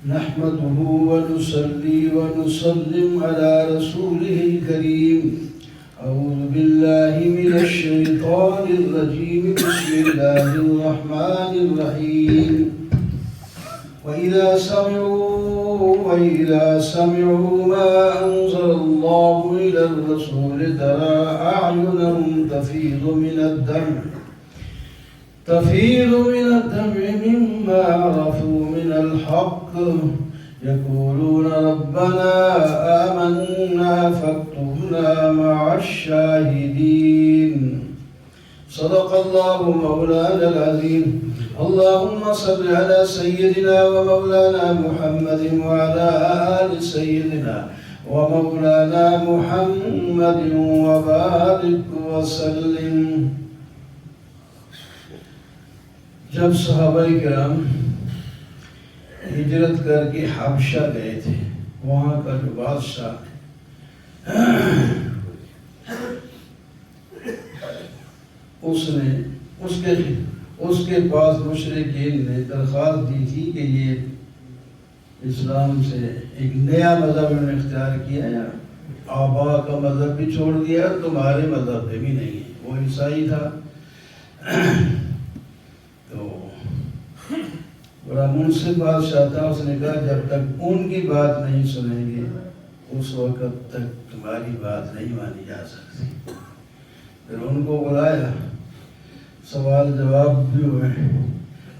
نحمده ونصلي ونسلم على رسوله الكريم. أعوذ بالله من الشيطان الرجيم. بسم الله الرحمن الرحيم. وإذا سمعوا ما أنزل الله إلى الرسول ترى أعينهم تفيض من الدمع مما عرفوا من الحق يقولون ربنا آمنا فاكتبنا مع الشاهدين. صدق الله مولانا العظيم. اللهم صل على سيدنا ومولانا محمد وعلى آل سيدنا ومولانا محمد وبارك وسلم. جب صحابہ کرام ہجرت کر کے حبشہ گئے تھے، وہاں کا جو بادشاہ اس کے پاس مشرکین نے درخواست دی تھی کہ یہ اسلام سے ایک نیا مذہب انہوں نے اختیار کیا ہے، آبا کا مذہب بھی چھوڑ دیا اور تمہارے مذہب پہ بھی نہیں ہے. وہ عیسائی تھا. تو بڑا منصف بادشاہ تھا. اس نے کہا جب تک ان کی بات نہیں سنیں گے اس وقت تک تمہاری بات نہیں مانی جا سکتی. پھر ان کو بلایا، سوال جواب بھی ہوئے.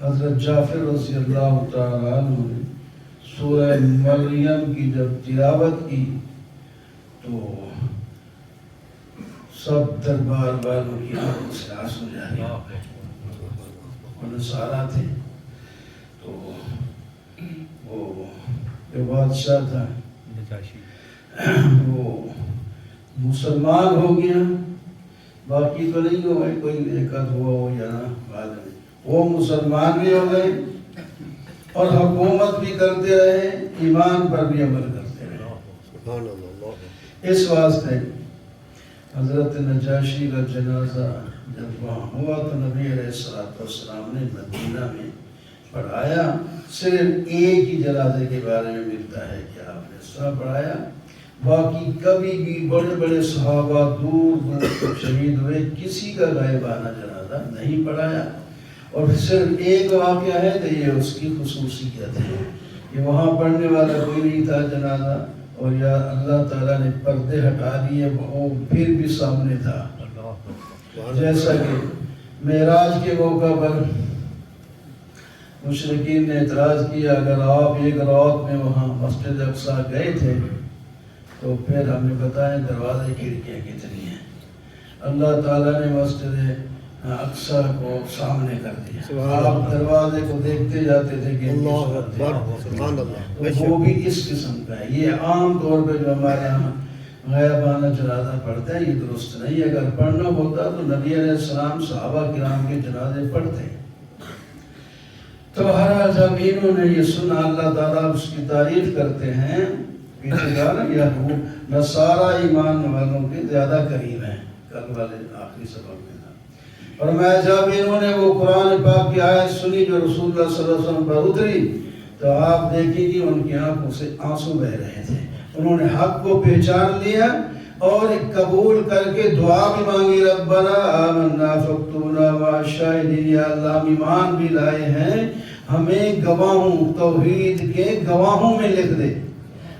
حضرت جعفر رضی اللہ تعالیٰ عنہ نے سورہ مریم کی جب تلاوت کی تو سب دربار والوں کی آنکھوں سے آنسو جاری. وہ نصارہ تھے. تو وہ جو بادشاہ تھا وہ مسلمان ہو گیا، باقی تو نہیں ہو گئے، کوئی ایک آدھ ہوا ہو یا نہ بعد میں. وہ مسلمان بھی ہو گئے اور حکومت بھی کرتے رہے، ایمان پر بھی عمل کرتے رہے. اس واسطے حضرت نجاشی کا جنازہ جب وہاں ہوا تو نبی علیہ السلام نے مدینہ میں پڑھایا. صرف ایک ہی جنازے کے بارے میں ملتا ہے کہ آپ نے اس طرح پڑھایا. باقی کبھی بھی بڑے بڑے صحابہ دور دور تک شہید ہوئے، کسی کا غائبانہ جنازہ نہیں پڑھایا. اور صرف ایک واقعہ ہے تو یہ اس کی خصوصیت ہے کہ وہاں پڑھنے والا کوئی نہیں تھا جنازہ، اور یا اللہ تعالیٰ نے پردے ہٹا دیے، وہ پھر بھی سامنے تھا. جیسا کہ معراج کے موقع پر مشرکین نے اعتراض کیا اگر آپ ایک رات میں وہاں مسجد اقصی گئے تھے تو پھر ہمیں بتائیں دروازے کھڑکیاں کتنی ہیں. اللہ تعالیٰ نے مسجد اقصی کو سامنے کر دیا. آپ دروازے کو دیکھتے جاتے تھے کہ وہ بھی اس قسم کا ہے. یہ عام طور پہ جو ہمارے یہاں غائبانہ جنازہ پڑھتا ہے یہ درست نہیں. اگر پڑھنا ہوتا تو نبی علیہ السلام صحابہ کرام کے جنازے پڑھتے. تو ہر جب انہوں نے یہ سنا، اللہ تعالیٰ اس کی تعریف کرتے ہیں. پیچھے کہا یہ نصارہ ایمان والوں کے زیادہ قریب ہیں. کل والے آخری سبق میں تھا. اور میں جب انہوں نے وہ قرآن پاک کی آیت سنی جو رسول اللہ صلی اللہ علیہ وسلم پر اتری تو آپ دیکھیں کہ ان کی آنکھوں سے آنسو بہ رہے تھے. انہوں نے حق کو پہچان لیا اور قبول کر کے دعا بھی مانگی، ربنا آمنا فاکتبنا مع الشاہدین. یا اللہ ہم ایمان بھی لائے ہیں، ہمیں گواہوں توحید کے گواہوں میں لکھ دے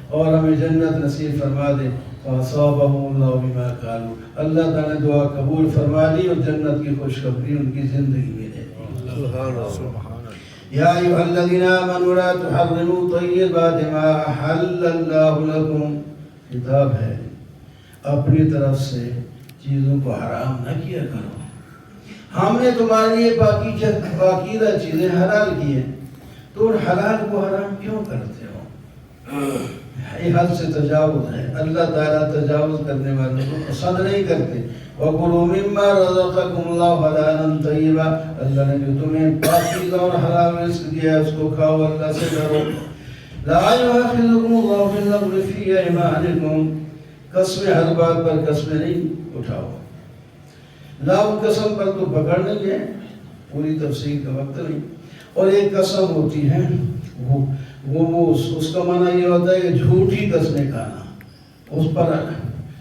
اور ہمیں جنت نصیب فرما دے. فَأَصَابَهُمُ اللَّهُ بِمَا قَالُوا. اللہ تعالیٰ نے دعا قبول فرما لی اور جنت کی خوشخبری ان کی زندگی میں دے دی. یا ایھا الذین آمنوا لا تحرموا طیبات ما احل اللہ لکم. کتاب ہے، اپنی طرف سے چیزوں کو حرام نہ کیا کرو. ہم نے تمہارے لیے پاکیزہ چیزیں حلال کی ہیں، تو حلال کو حرام کیوں کرتے ہو؟ یہ حد سے تجاوز ہے. اللہ تعالیٰ تجاوز کرنے والوں کو پسند نہیں کرتے. وَقُلُوا مِمَّا رَزَقَكُمُ اللَّهُ حَلَالًا طَيِّبًا. اللہ نے جو تمہیں پاکیزہ اور حلال رزق دیا ہے اس کو کھاؤ، اللہ سے ڈرو. لَا يُؤَاخِذُكُمُ اللَّهُ بِاللَّغْوِ فِي أَيْمَانِكُمْ. قسمیں ہر بات پر قسمیں نہیں اٹھاؤ. لاؤ قسم پر تو پکڑ نہیں ہے، پوری تفصیل کا وقت نہیں. اور ایک قسم ہوتی ہے وہ اس کا معنی یہ ہوتا ہے کہ جھوٹی قسمیں کھانا، اس پر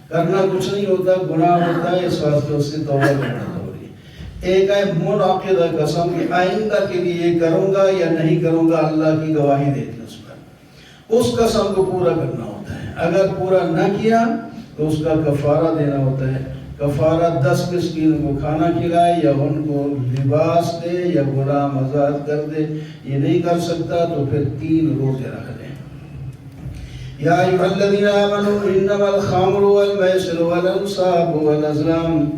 کرنا کچھ نہیں ہوتا، گناہ ہوتا ہے، اس واسطے اس کی توبہ کرنا ضروری ہے۔ ایک ہے منعقدہ قسم کہ آئندہ کے لیے یہ کروں گا یا نہیں کروں گا، اللہ کی گواہی دیتی اس پر، اس قسم کو پورا کرنا ہوتا ہے۔ اگر پورا نہ کیا تو اس کا کفارہ دینا ہوتا ہے، کفارہ 10 مسکین کو کھانا کھلائے یا ان کو لباس دے یا غلام آزاد کر دے، یہ نہیں کر سکتا تو پھر 3 روزے رکھ دے۔ یا ایھا الذین آمنوا انما الخمر والمیسر والانصاب والازلام،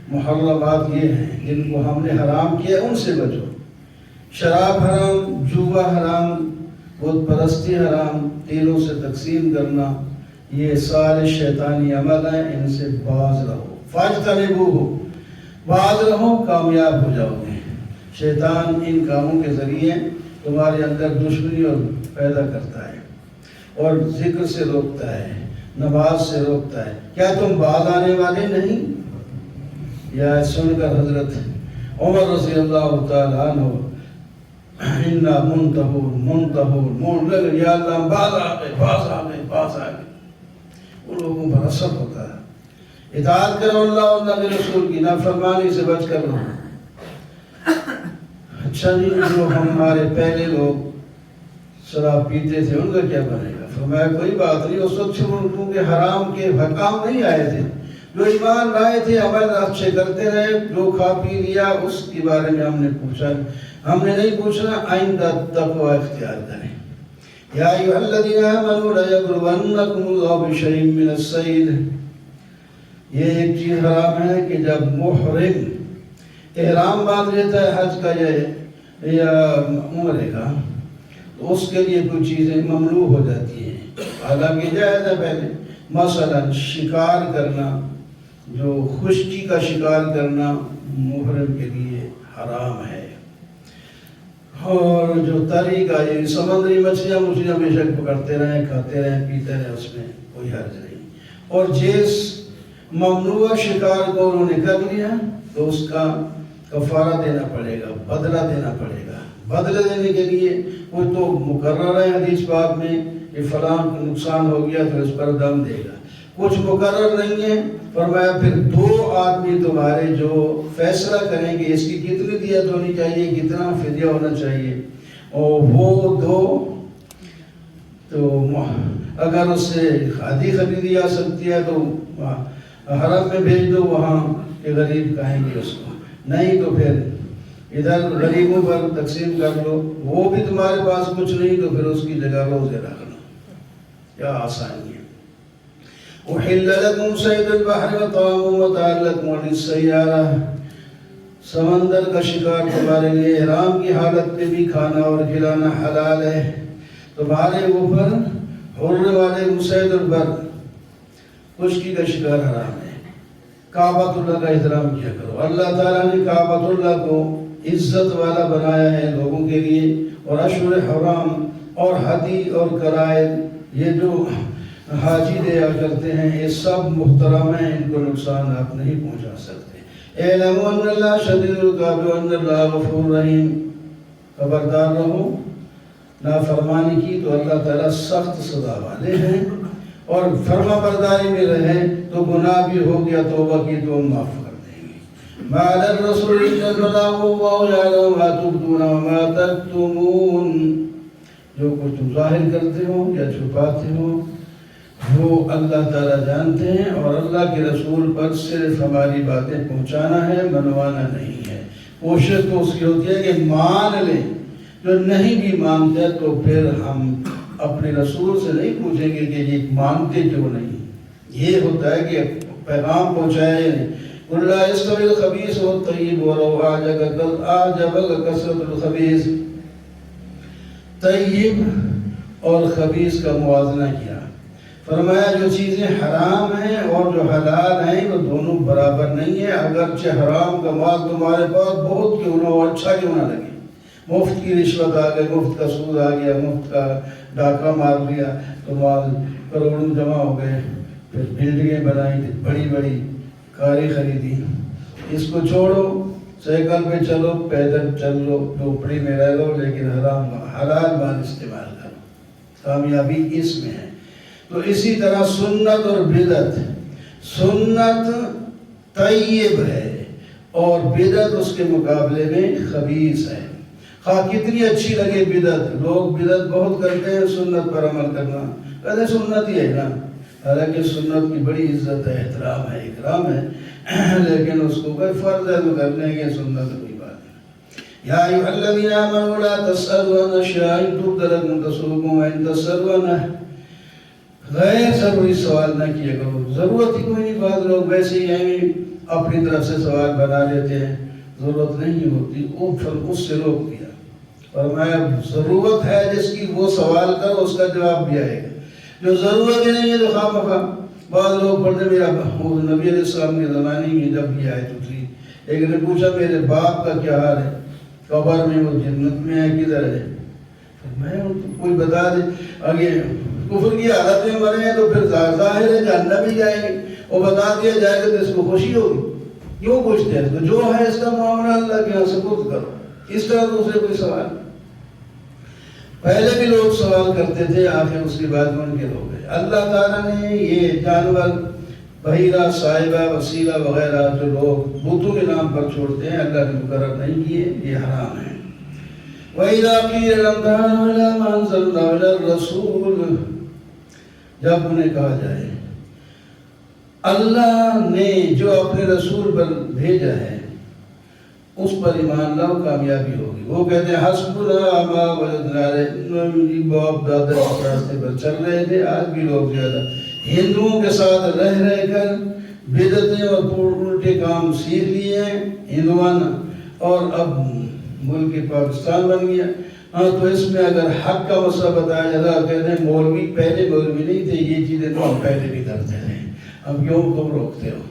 محرمات یہ ہیں جن کو ہم نے حرام کیا، ان سے بچو۔ شراب حرام، جوا حرام، بت پرستی حرام، تیلوں سے تقسیم کرنا، یہ سارے شیطانی عمل ہیں، ان سے باز رہو۔ فاجتنبوہ، باز رہو، کامیاب ہو جاؤ گے۔ شیطان ان کاموں کے ذریعے تمہارے اندر دشمنی اور پیدا کرتا ہے اور ذکر سے روکتا ہے، نماز سے روکتا ہے۔ کیا تم باز آنے والے نہیں؟ یا سن کر حضرت عمر رضی اللہ تعالیٰ عنہ انا منتہون لگے، یا اللہ ہم باز آ گئے، باز آ گئے، باز آ گئے۔ ان لوگوں پر اثر ہوتا ہے۔ اطاعت کرو اللہ اور اللہ کے رسول کی، نافرمانی سے بچ کر رہو۔ اچھا جی، جو ہمارے پہلے لوگ شراب پیتے تھے ان کا کیا بنے گا؟ فرمایا کوئی بات نہیں، اس وقت کیونکہ حرام کے حکام نہیں آئے تھے، جو ایمان لائے تھے عمل اچھے کرتے رہے، جو کھا پی لیا اس کے بارے میں ہم نے پوچھا، ہم نے نہیں پوچھنا، آئندہ تقوی اختیار کریں۔ یا ایھا الذین آمنوا لا یغرنکم اللہ بشیء من الصید، یہ ایک چیز حرام ہے کہ جب محرم احرام باندھ لیتا ہے حج کا یا عمرے کا، تو اس کے لیے کچھ چیزیں ممنوع ہو جاتی ہیں، حالانکہ جائز ہے پہلے، مثلا شکار کرنا، جو خشکی کا شکار کرنا محرم کے لیے حرام ہے، اور جو تری کا یہ سمندری مچھلیاں بے شک پکڑتے رہیں، کھاتے رہیں، پیتے رہیں، اس میں کوئی حرج نہیں۔ اور جس ممنوع شکار کو انہوں نے کر لیا تو اس کا کفارہ دینا پڑے گا، بدلہ دینا پڑے گا۔ بدلہ دینے کے لیے وہ تو مقرر ہے حدیث پاک میں کہ فلاں کو نقصان ہو گیا تو اس پر دم دے گا، کچھ مقرر نہیں ہے۔ فرمایا پھر 2 آدمی تمہارے جو فیصلہ کریں گے اس کی کتنی دیت ہونی چاہیے، کتنا فدیہ ہونا چاہیے، اور وہ 2 تو اگر اس سے کھادی خریدی جا سکتی ہے تو حرم میں بھیج دو، وہاں کے غریب کہیں گے اس کو، نہیں تو پھر ادھر غریبوں پر تقسیم کر لو، وہ بھی تمہارے پاس کچھ نہیں تو پھر اس کی جگہ روزے رکھ لو۔ کیا آسانی ہے۔ احل لکم صید البحر وطعامہ متاعا لکم وللسیارہ، سمندر کا شکار تمہارے لیے احرام کی حالت میں بھی کھانا اور کھلانا حلال ہے، تمہارے اوپر حر والے صید البر، خشکی کا شکار حرام ہے۔ کعبۃ اللہ کا احترام کیا کرو، اللہ تعالیٰ نے کعبۃ اللہ کو عزت والا بنایا ہے لوگوں کے لیے، اور اشہر حرام اور حدی اور قرائن، یہ جو حاجی دیا کرتے ہیں یہ سب محترم ہیں، ان کو نقصان آپ نہیں پہنچا سکتے۔ اعلموا ان اللہ شدید العقاب وان اللہ غفور رحیم، خبردار رہو، نافرمانی کی تو اللہ تعالیٰ سخت سزا والے ہیں، اور فرما برداری میں رہے تو گناہ بھی ہو گیا توبہ کی تو معاف کر دیں گے۔ ما علی الرسول الا البلاغ واللہ یعلم ما تبدون وما تکتمون، جو کچھ تم ظاہر کرتے ہو یا چھپاتے ہو وہ اللہ تعالیٰ جانتے ہیں، اور اللہ کے رسول پر صرف ہماری باتیں پہنچانا ہے، منوانا نہیں ہے۔ کوشش تو اس کی ہوتی ہے کہ مان لیں، جو نہیں بھی مانتے تو پھر ہم اپنے رسول سے نہیں پوچھیں گے کہ یہ مانتے کیوں نہیں، یہ ہوتا ہے کہ پیغام پہنچایا یا نہیں۔ قل لا يستوي الخبيث والطيب ولو أعجبك كثرة الخبيث، طیب اور خبیث کا موازنہ کیا، فرمایا جو چیزیں حرام ہیں اور جو حلال ہیں وہ دونوں برابر نہیں ہیں، اگرچہ حرام کا مال تمہارے پاس بہت کیوں نہ ہو، اچھا کیوں نہ لگے، مفت کی رشوت آ گئی، مفت کا سود آ گیا، مفت کا ڈاکہ مار لیا تو مال کروڑوں جمع ہو گئے، پھر بلڈنگیں بنائی، بڑی بڑی کاریں خریدی، اس کو چھوڑو، سائیکل پہ چلو، پیدل چل لو، جھوپڑی میں رہ لو، لیکن حلال مال استعمال کرو، کامیابی اس میں ہے۔ تو اسی طرح سنت اور بدعت، سنت طیب ہے اور بدعت اس کے مقابلے میں خبیث ہے۔ خواہ کتنی اچھی لگے بدعت، لوگ بدعت بہت کرتے ہیں، سنت پر عمل کرنا کہتے سنت ہی ہے نا، حالانکہ سنت کی بڑی عزت ہے، احترام ہے، اکرام ہے، لیکن اس کو کوئی فرض ہے تو کرنے کی سنت کوئی بات ہے۔ یا ایھا الذین آمنوا لا تسألوا عن اشیاء ان تبد لکم تسؤکم وان تسألوا عنہا، غیر ضروری سوال نہ کیا کرو، ضرورت ہی کوئی نہیں، بعض لوگ ویسے ہی اپنی طرف سے سوال بنا لیتے ہیں، ضرورت نہیں ہوتی، اس سے روک دیا، فرمایا ضرورت ہے جس کی وہ سوال کرو، اس کا جواب بھی آئے گا، جو ضرورت ہی نہیں ہے تو خواہ مخواہ۔ بعض لوگ پڑھتے میرا نبی علیہ السلام کے زمانے میں جب بھی آئے تو تھی، ایک نے پوچھا میرے باپ کا کیا حال ہے، قبر میں، وہ جنت میں ہے کدھر ہے، میں کوئی بتا دے، آگے کفر کی حالت میں مرے ہیں تو پھر ظاہر ہے جہنم ہی جائیں گے، وہ بتا دیا جائے گا تو اس کو خوشی ہوگی، کیوں پوچھتے ہیں؟ تو جو ہے اس کا معاملہ اللہ کے یہاں سپرد کرو، اس طرح دوسرے کوئی سوال۔ پہلے بھی لوگ سوال کرتے تھے، آخر اس کی بات منکر ہو گئے۔ اللہ تعالیٰ نے یہ جانور، بحیرہ، صاحبہ، وسیلہ وغیرہ جو لوگ بتوں کے نام پر چھوڑتے ہیں، اللہ نے مقرر نہیں کیے، یہ حرام ہے۔ وَإِذَا قِيلَ لَهُمْ تَعَالَوْا إِلَىٰ مَا أَنزَلَ اللَّهُ إِلَى الرَّسُولِ، جب انہیں کہا جائے اللہ نے جو اپنے رسول پر بھیجا ہے اس پر ایمان لاؤ، کامیابی ہوگی۔ وہ کہتے ہیں حسبنا ما وجدنا علیہ، باپ دادا کے راستے پر چل رہے تھے، آج بھی لوگ زیادہ ہندوؤں کے ساتھ رہ کر بدعتیں اور الٹے کام سیکھ لیے ہیں ہندوانہ، اور اب ملک پاکستان بن گیا۔ ہاں تو اس میں اگر حق کا مسئلہ بتایا جاتا، کہتے ہیں مولوی پہلے مولوی نہیں تھے، یہ چیزیں تو ہم پہلے بھی کرتے تھے، اب کیوں تم روکتے ہو؟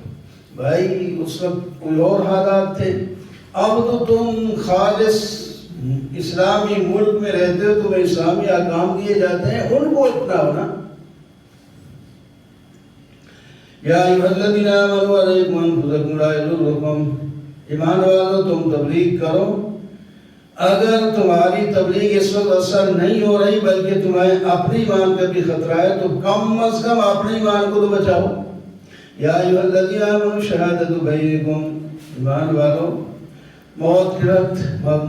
بھائی اس وقت کوئی اور حالات تھے، اب تو تم خالص اسلامی ملک میں رہتے ہو، تمہیں اسلامی احکام دیے جاتے ہیں، ان کو اپناؤ نا۔ یا ایھا الذین آمنوا علیکم انفسکم لا یضرکم، ایمان والو تم تبلیغ کرو، اگر تمہاری تبلیغ اس وقت اثر نہیں ہو رہی بلکہ تمہیں اپنے ایمان کا بھی خطرہ ہے تو کم از کم اپنے ایمان کو تو بچاؤ۔ یا ایھا الذین آمنوا شہادۃ بینکم، ایمان والو موت کے وقت،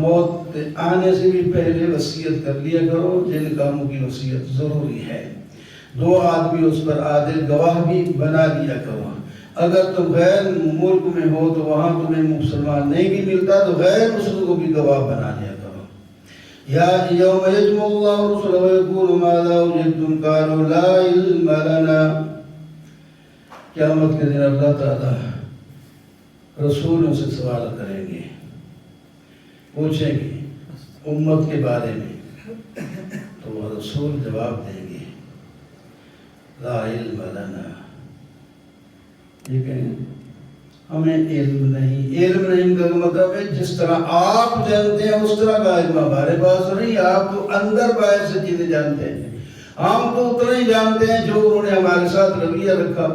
موت آنے سے بھی پہلے وصیت کر لیا کرو، جن کاموں کی وصیت ضروری ہے، دو آدمی اس پر عادل گواہ بھی بنا لیا کرو۔ اگر تم غیر ملک میں ہو تو وہاں تمہیں مسلمان نہیں بھی ملتا تو غیر مسلم کو بھی گواہ بنا لیا کرو۔ یا یوم یجمع اللہ الرسل ویقول ماذا اجبتم قالوا لا علم لنا، قیامت کے دن اللہ تعالیٰ رسولوں سے سوال کریں گے، پوچھیں گے امت کے بارے میں، تو وہ رسول جواب دیں گے لا علم لنا، یہ کہیں ہمیں علم نہیں۔ علم نہیں کا مطلب ہے جس طرح آپ جانتے ہیں اس طرح کا علم ہمارے پاس نہیں، آپ تو اندر باہر سے چیزیں جانتے ہیں، ہم تو اتنا ہی جانتے ہیں جو انہوں نے ہمارے ساتھ رویہ رکھا،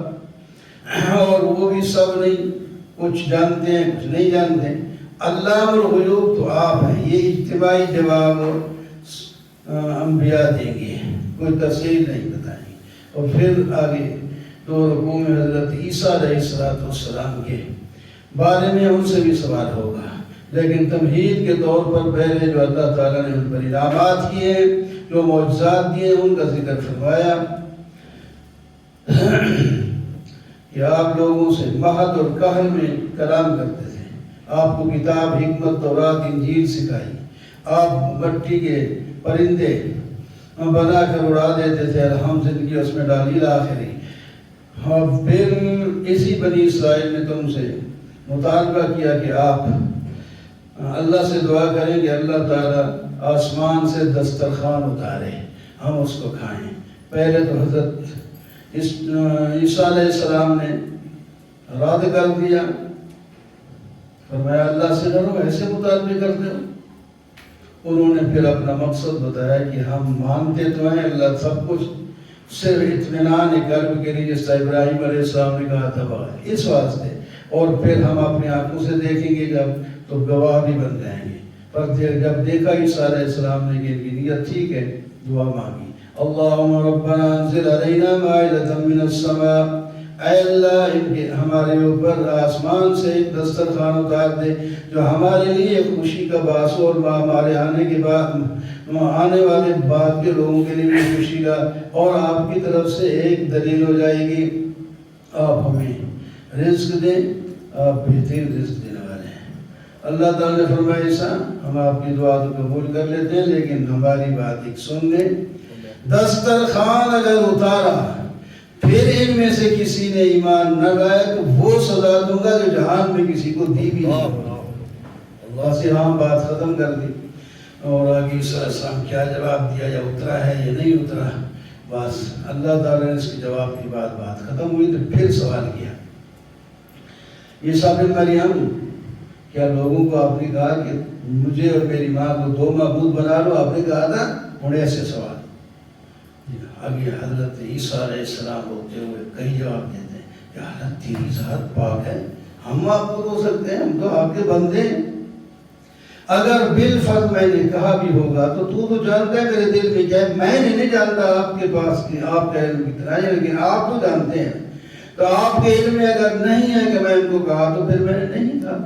اور وہ بھی سب نہیں، کچھ جانتے ہیں کچھ نہیں جانتے۔ علام الغیوب تو آپ ہیں، یہ اجتماعی جواب انبیاء دیں گے، کوئی تفصیل نہیں بتائیں گے۔ اور پھر آگے تو رکوع میں حضرت عیسیٰ علیہ السلام کے بارے میں ان سے بھی سوال ہوگا، لیکن تمہید کے طور پر پہلے جو اللہ تعالیٰ نے ان پر انعامات کیے، جو معجزات دیے، ان کا ذکر فرمایا کہ آپ لوگوں سے مہد اور کہل میں کلام کرتے تھے، آپ کو کتاب، حکمت، تورات، انجیل سکھائی، آپ مٹی کے پرندے بنا کر اڑا دیتے تھے، ہم زندگی اس میں ڈالی آخری۔ اور پھر اسی بنی اسرائیل نے تم سے مطالبہ کیا کہ آپ اللہ سے دعا کریں کہ اللہ تعالیٰ آسمان سے دسترخوان اتارے، ہم اس کو کھائیں۔ پہلے تو حضرت عیسیٰ علیہ السلام نے رد کر دیا، فرمایا اللہ سے ڈرو، ایسے مطالبے کرتے ہو۔ انہوں نے پھر اپنا مقصد بتایا کہ ہم مانتے تو ہیں اللہ سب کچھ، صرف اطمینان قلب کے لیے، جس طرح ابراہیم علیہ السلام نے کہا تھا بغیر، اس واسطے، اور پھر ہم اپنی آنکھوں سے دیکھیں گے جب تو گواہ بھی بن جائیں گے. پر جب دیکھا عیسیٰ علیہ السلام نے کہ ان کی نیت ٹھیک ہے، دعا مانگی، اللہم ربنا انزل علینا مائدۃ من السماء، اے اللہ ان کے ہمارے اوپر آسمان سے ایک دسترخوان اتار دے جو ہمارے لیے ایک خوشی کا باعث ہو، اور ہمارے آنے کے بعد آنے والے بعد کے لوگوں کے لیے بھی خوشی کا، اور آپ کی طرف سے ایک دلیل ہو جائے گی، آپ ہمیں رزق دیں، آپ بہترین رزق دینے والے ہیں. اللہ تعالیٰ نے فرمایا عیسیٰ ہم آپ کی دعا تو قبول کر لیتے ہیں، لیکن ہماری بات ایک سن لیں، دسترخوان اگر اتارا پھر ان میں سے کسی نے ایمان نہ لائے تو وہ سزا دوں گا جو جہان میں کسی کو دی بھی نہیں. اللہ سے عام بات ختم کر دی. اور آگے عیسیٰ علیہ السلام کیا جواب دیا، یا اترا ہے یا نہیں اترا، بس اللہ تعالیٰ نے اس کے جواب کی بات ختم ہوئی. تو پھر سوال کیا، عیسیٰ بن مریم کیا لوگوں کو آپ نے کہا کہ مجھے اور میری ماں کو دو معبود بنا لو؟ آپ نے کہا تھا. انہیں ایسے سوال. آگے حضرت عیسیٰ علیہ السلام ہوتے ہوئے کئی جواب دیتے ہیں کہ حضرت تیری ذات پاک ہے، ہم آپ کو ہو سکتے ہیں، ہم تو آپ کے بندے ہیں. اگر بالفرض میں نے کہا بھی ہوگا تو جانتا ہے میرے دل میں کیا ہے. میں نہیں جانتا آپ کے پاس کی آپ کا علم کتنا ہے، لیکن آپ تو جانتے ہیں. تو آپ کے علم میں اگر نہیں ہے کہ میں ان کو کہا تو پھر میں نے نہیں کہا.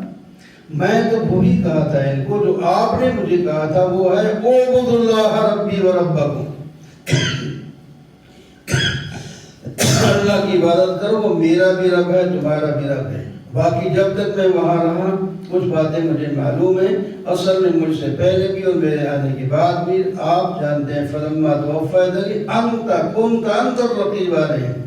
میں تو وہی کہا تھا ان کو جو آپ نے مجھے کہا تھا، وہ ہے اعبدوا اللہ ربی و ربکم، اللہ کی عبادت کرو، وہ میرا بھی رب ہے تمہارا بھی رب ہے. باقی جب تک میں وہاں رہا کچھ باتیں مجھے معلوم ہیں، اصل میں مجھ سے پہلے بھی اور میرے آنے کے بعد بھی. آپ جانتے ہیں فلما توفیتنی انت کنت انت الرقیب علیہم.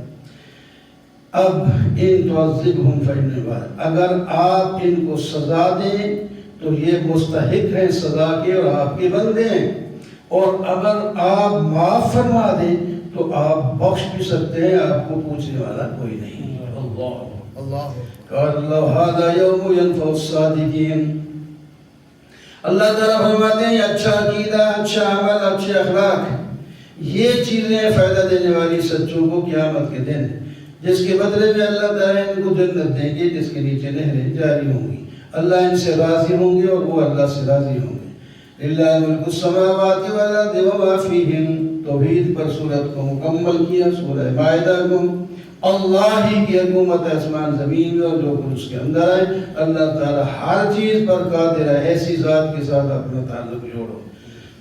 اب ان تعذبہم فإنہم عبادک، اگر آپ ان کو سزا دیں تو یہ مستحق ہیں سزا کے اور آپ کے بندے ہیں، اور اگر آپ معاف فرما دیں تو آپ بخش بھی سکتے ہیں، آپ کو پوچھنے والا کوئی نہیں. اللہ قال اللہ ھذا یوم ینفع الصادقین. اللہ تعالیٰ فرماتے ہیں اچھا عقیدہ، اچھا عمل، اچھے اخلاق، یہ چیزیں فائدہ دینے والی سچوں کو قیامت کے دن، جس کے بدلے میں اللہ تعالیٰ ان کو جنت دیں گے جس کے نیچے نہریں جاری ہوں گی. اللہ ان سے راضی ہوں گے اور وہ اللہ سے راضی ہوں گے. للہ ملک السماوات والارض وما فیہن. توحید پر صورت کو مکمل کیا. سورہ مائدہ کو اللہ ہی کی حکومت آسمان زمین میں اور جو کچھ اس کے اندر ہے. اللہ تعالیٰ ہر چیز پر قادر ہے. ایسی ذات کے ساتھ اپنا تعلق جوڑو.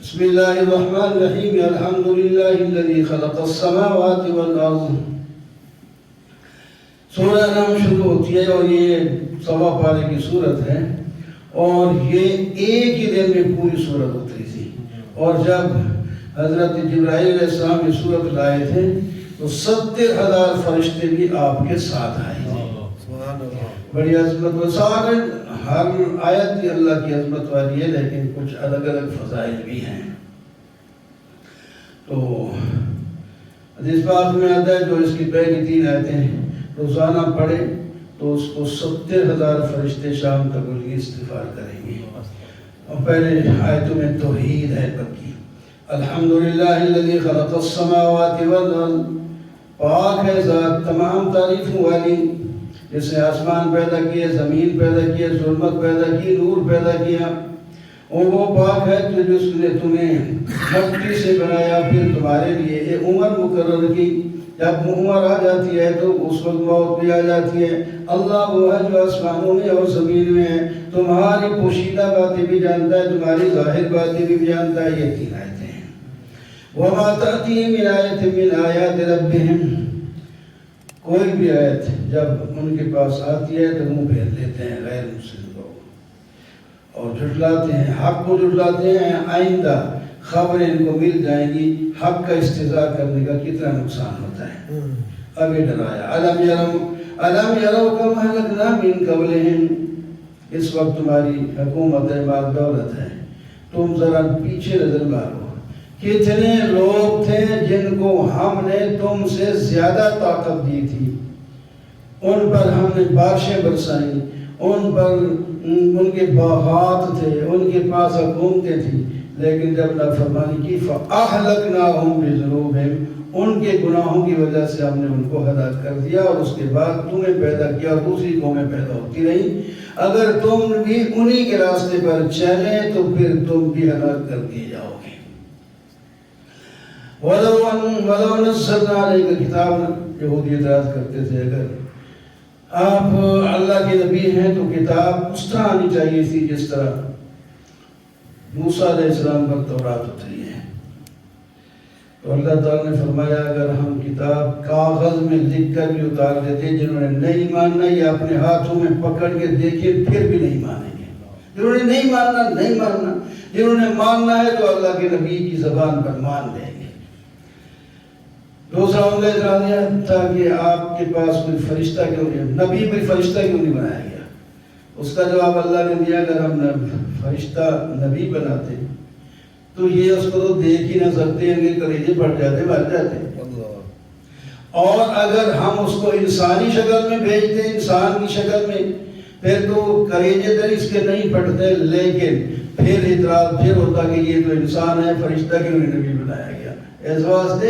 بسم اللہ الرحمن الرحیم. الحمدللہ الذی خلق السماوات والارض. سورہ نام شروع ہوتی ہے اور یہ 1.25 پارے کی صورت ہے، اور یہ ایک ہی دن میں پوری صورت اتری تھی. اور جب حضرت جبرائیل علیہ السلام یہ صورت لائے تھے تو 70,000 فرشتے بھی آپ کے ساتھ آئے تھے. بڑی عظمت و سارے ہر آیت کی اللہ کی عظمت والی ہے، لیکن کچھ الگ الگ فضائل بھی ہیں. تو حدیث پاک میں آتا ہے جو اس کی پہلی 3 آیتیں روزانہ پڑھے تو اس کو 70,000 فرشتے شام تک ان کی استغفار کریں گے. اور پہلے آیتوں میں توحید ہے پکی. الحمدللہ الذی خلق السماوات والارض. پاک ہے ذات تمام تعریفوں والی جس نے آسمان پیدا کیے، زمین پیدا کیے، ظلمت پیدا کی، نور پیدا کیا. اور وہ پاک ہے کہ جس نے تمہیں مٹی سے بنایا، پھر تمہارے لیے ایک عمر مقرر کی. جب عمر آ جاتی ہے تو اس وقت موت بھی آ جاتی ہے. اللہ وہ ہے جو آسمانوں میں اور زمین میں ہے، تمہاری پوشیدہ باتیں بھی جانتا ہے، تمہاری ظاہر باتیں بھی جانتا ہے. یہ 3 آیتیں ہیں. وَمَا تَأْتِيهِم مِّنْ آیَةٍ مِّنْ آیَاتِ رَبِّهِمْ. کوئی بھی آیت جب ان کے پاس آتی ہے تو منہ پھیر لیتے ہیں غیر مسلم لوگ اور جھٹلاتے ہیں، حق کو جھٹلاتے ہیں. آئندہ خبریں ان کو مل جائیں گی حق کا استہزاء کرنے کا کتنا نقصان ہوتا ہے. ابھی ڈرایا الم یروا کم اہلکنا من قبلہم. اس وقت تمہاری حکومت ہے، مال دولت ہے، تم ذرا پیچھے نظر مارو. کتنے لوگ تھے جن کو ہم نے تم سے زیادہ طاقت دی تھی، ان پر ہم نے بارشیں برسائیں، ان پر ان کے باغات تھے، ان کے پاس حکومتیں تھیں، لیکن جب نافرمانی کی فَأَهْلَكْنَاهُمْ بِذُنُوبِهِمْ. ان کے گناہوں کی وجہ سے ہم نے ان کو ہلاک کر دیا اور اس کے بعد تمہیں پیدا کیا اور دوسری قومیں پیدا ہوتی رہیں. اگر تم بھی انہی کے راستے پر چلیں تو پھر تم بھی ہلاک کر دیے جاؤ گے. وَلَوْ نَزَّلْنَا عَلَيْكَ کتاب یہودی اعتراض کرتے تھے اگر آپ اللہ کے نبی ہیں تو کتاب اس طرح آنی چاہیے تھی جس طرح موسیٰ علیہ السلام پر تورات اتری ہے. تو اللہ تعالیٰ نے فرمایا اگر ہم کتاب کاغذ میں لکھ کر بھی اتار دیتے جنہوں نے نہیں ماننا یا اپنے ہاتھوں میں پکڑ کے دیکھے پھر بھی نہیں مانیں گے. جنہوں نے نہیں ماننا نہیں ماننا، جنہوں نے ماننا ہے تو اللہ کے نبی کی زبان پر مان لیں گے. دوسرا ان کا اعتراض یہ تھا کہ آپ کے پاس کوئی فرشتہ کیوں نہیں، نبی کوئی فرشتہ کیوں نہیں بنایا گیا. اس کا جواب اللہ نے دیا اگر ہم فرشتہ نبی بناتے تو یہ اس کو تو دیکھ ہی نہ سکتے ہیں کہ کلیجے پھٹ جاتے مر جاتے. اور اگر ہم اس کو انسانی شکل میں بھیجتے انسان کی شکل میں پھر تو کلیجے تو اس کے نہیں پھٹتے، لیکن پھر اعتراض پھر ہوتا کہ یہ تو انسان ہے فرشتہ کیوں نہیں نبی بنایا گیا. اس واسطے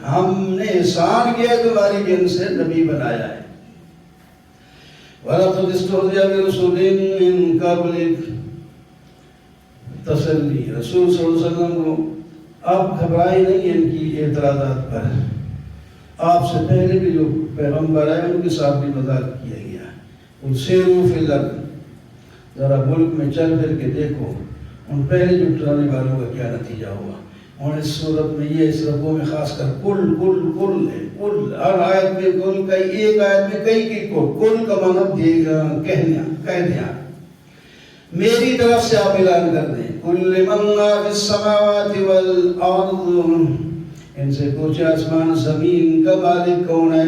ہم نے احسان کیا تمہاری جن سے نبی بنایا ہے. وَلَقَدِ اسْتُهْزِئَ بِرُسُلٍ مِّن قَبْلِكَ تسلی رسول صلی اللہ علیہ وسلم کو آپ گھبرائے نہیں ان کی اعتراضات پر. آپ سے پہلے بھی جو پیغمبر آئے ان کے ساتھ بھی مذاق کیا گیا. سیروا فی الارض، ذرا ملک میں چل پھر کے دیکھو ان پہلے جھٹلانے والوں کا کیا نتیجہ ہوا. اور اس صورت میں یہ اس ربوں میں خاص کر کل کل کل ہے. کل ہر آیت میں کل کئی، ایک آیت میں کئی کی کل کا مطلب کہہ دیا میری طرف سے آپ اعلان کر دیں. کل من ما فی السماوات والارض، ان سے پوچھے آسمان زمین کا مالک کون ہے.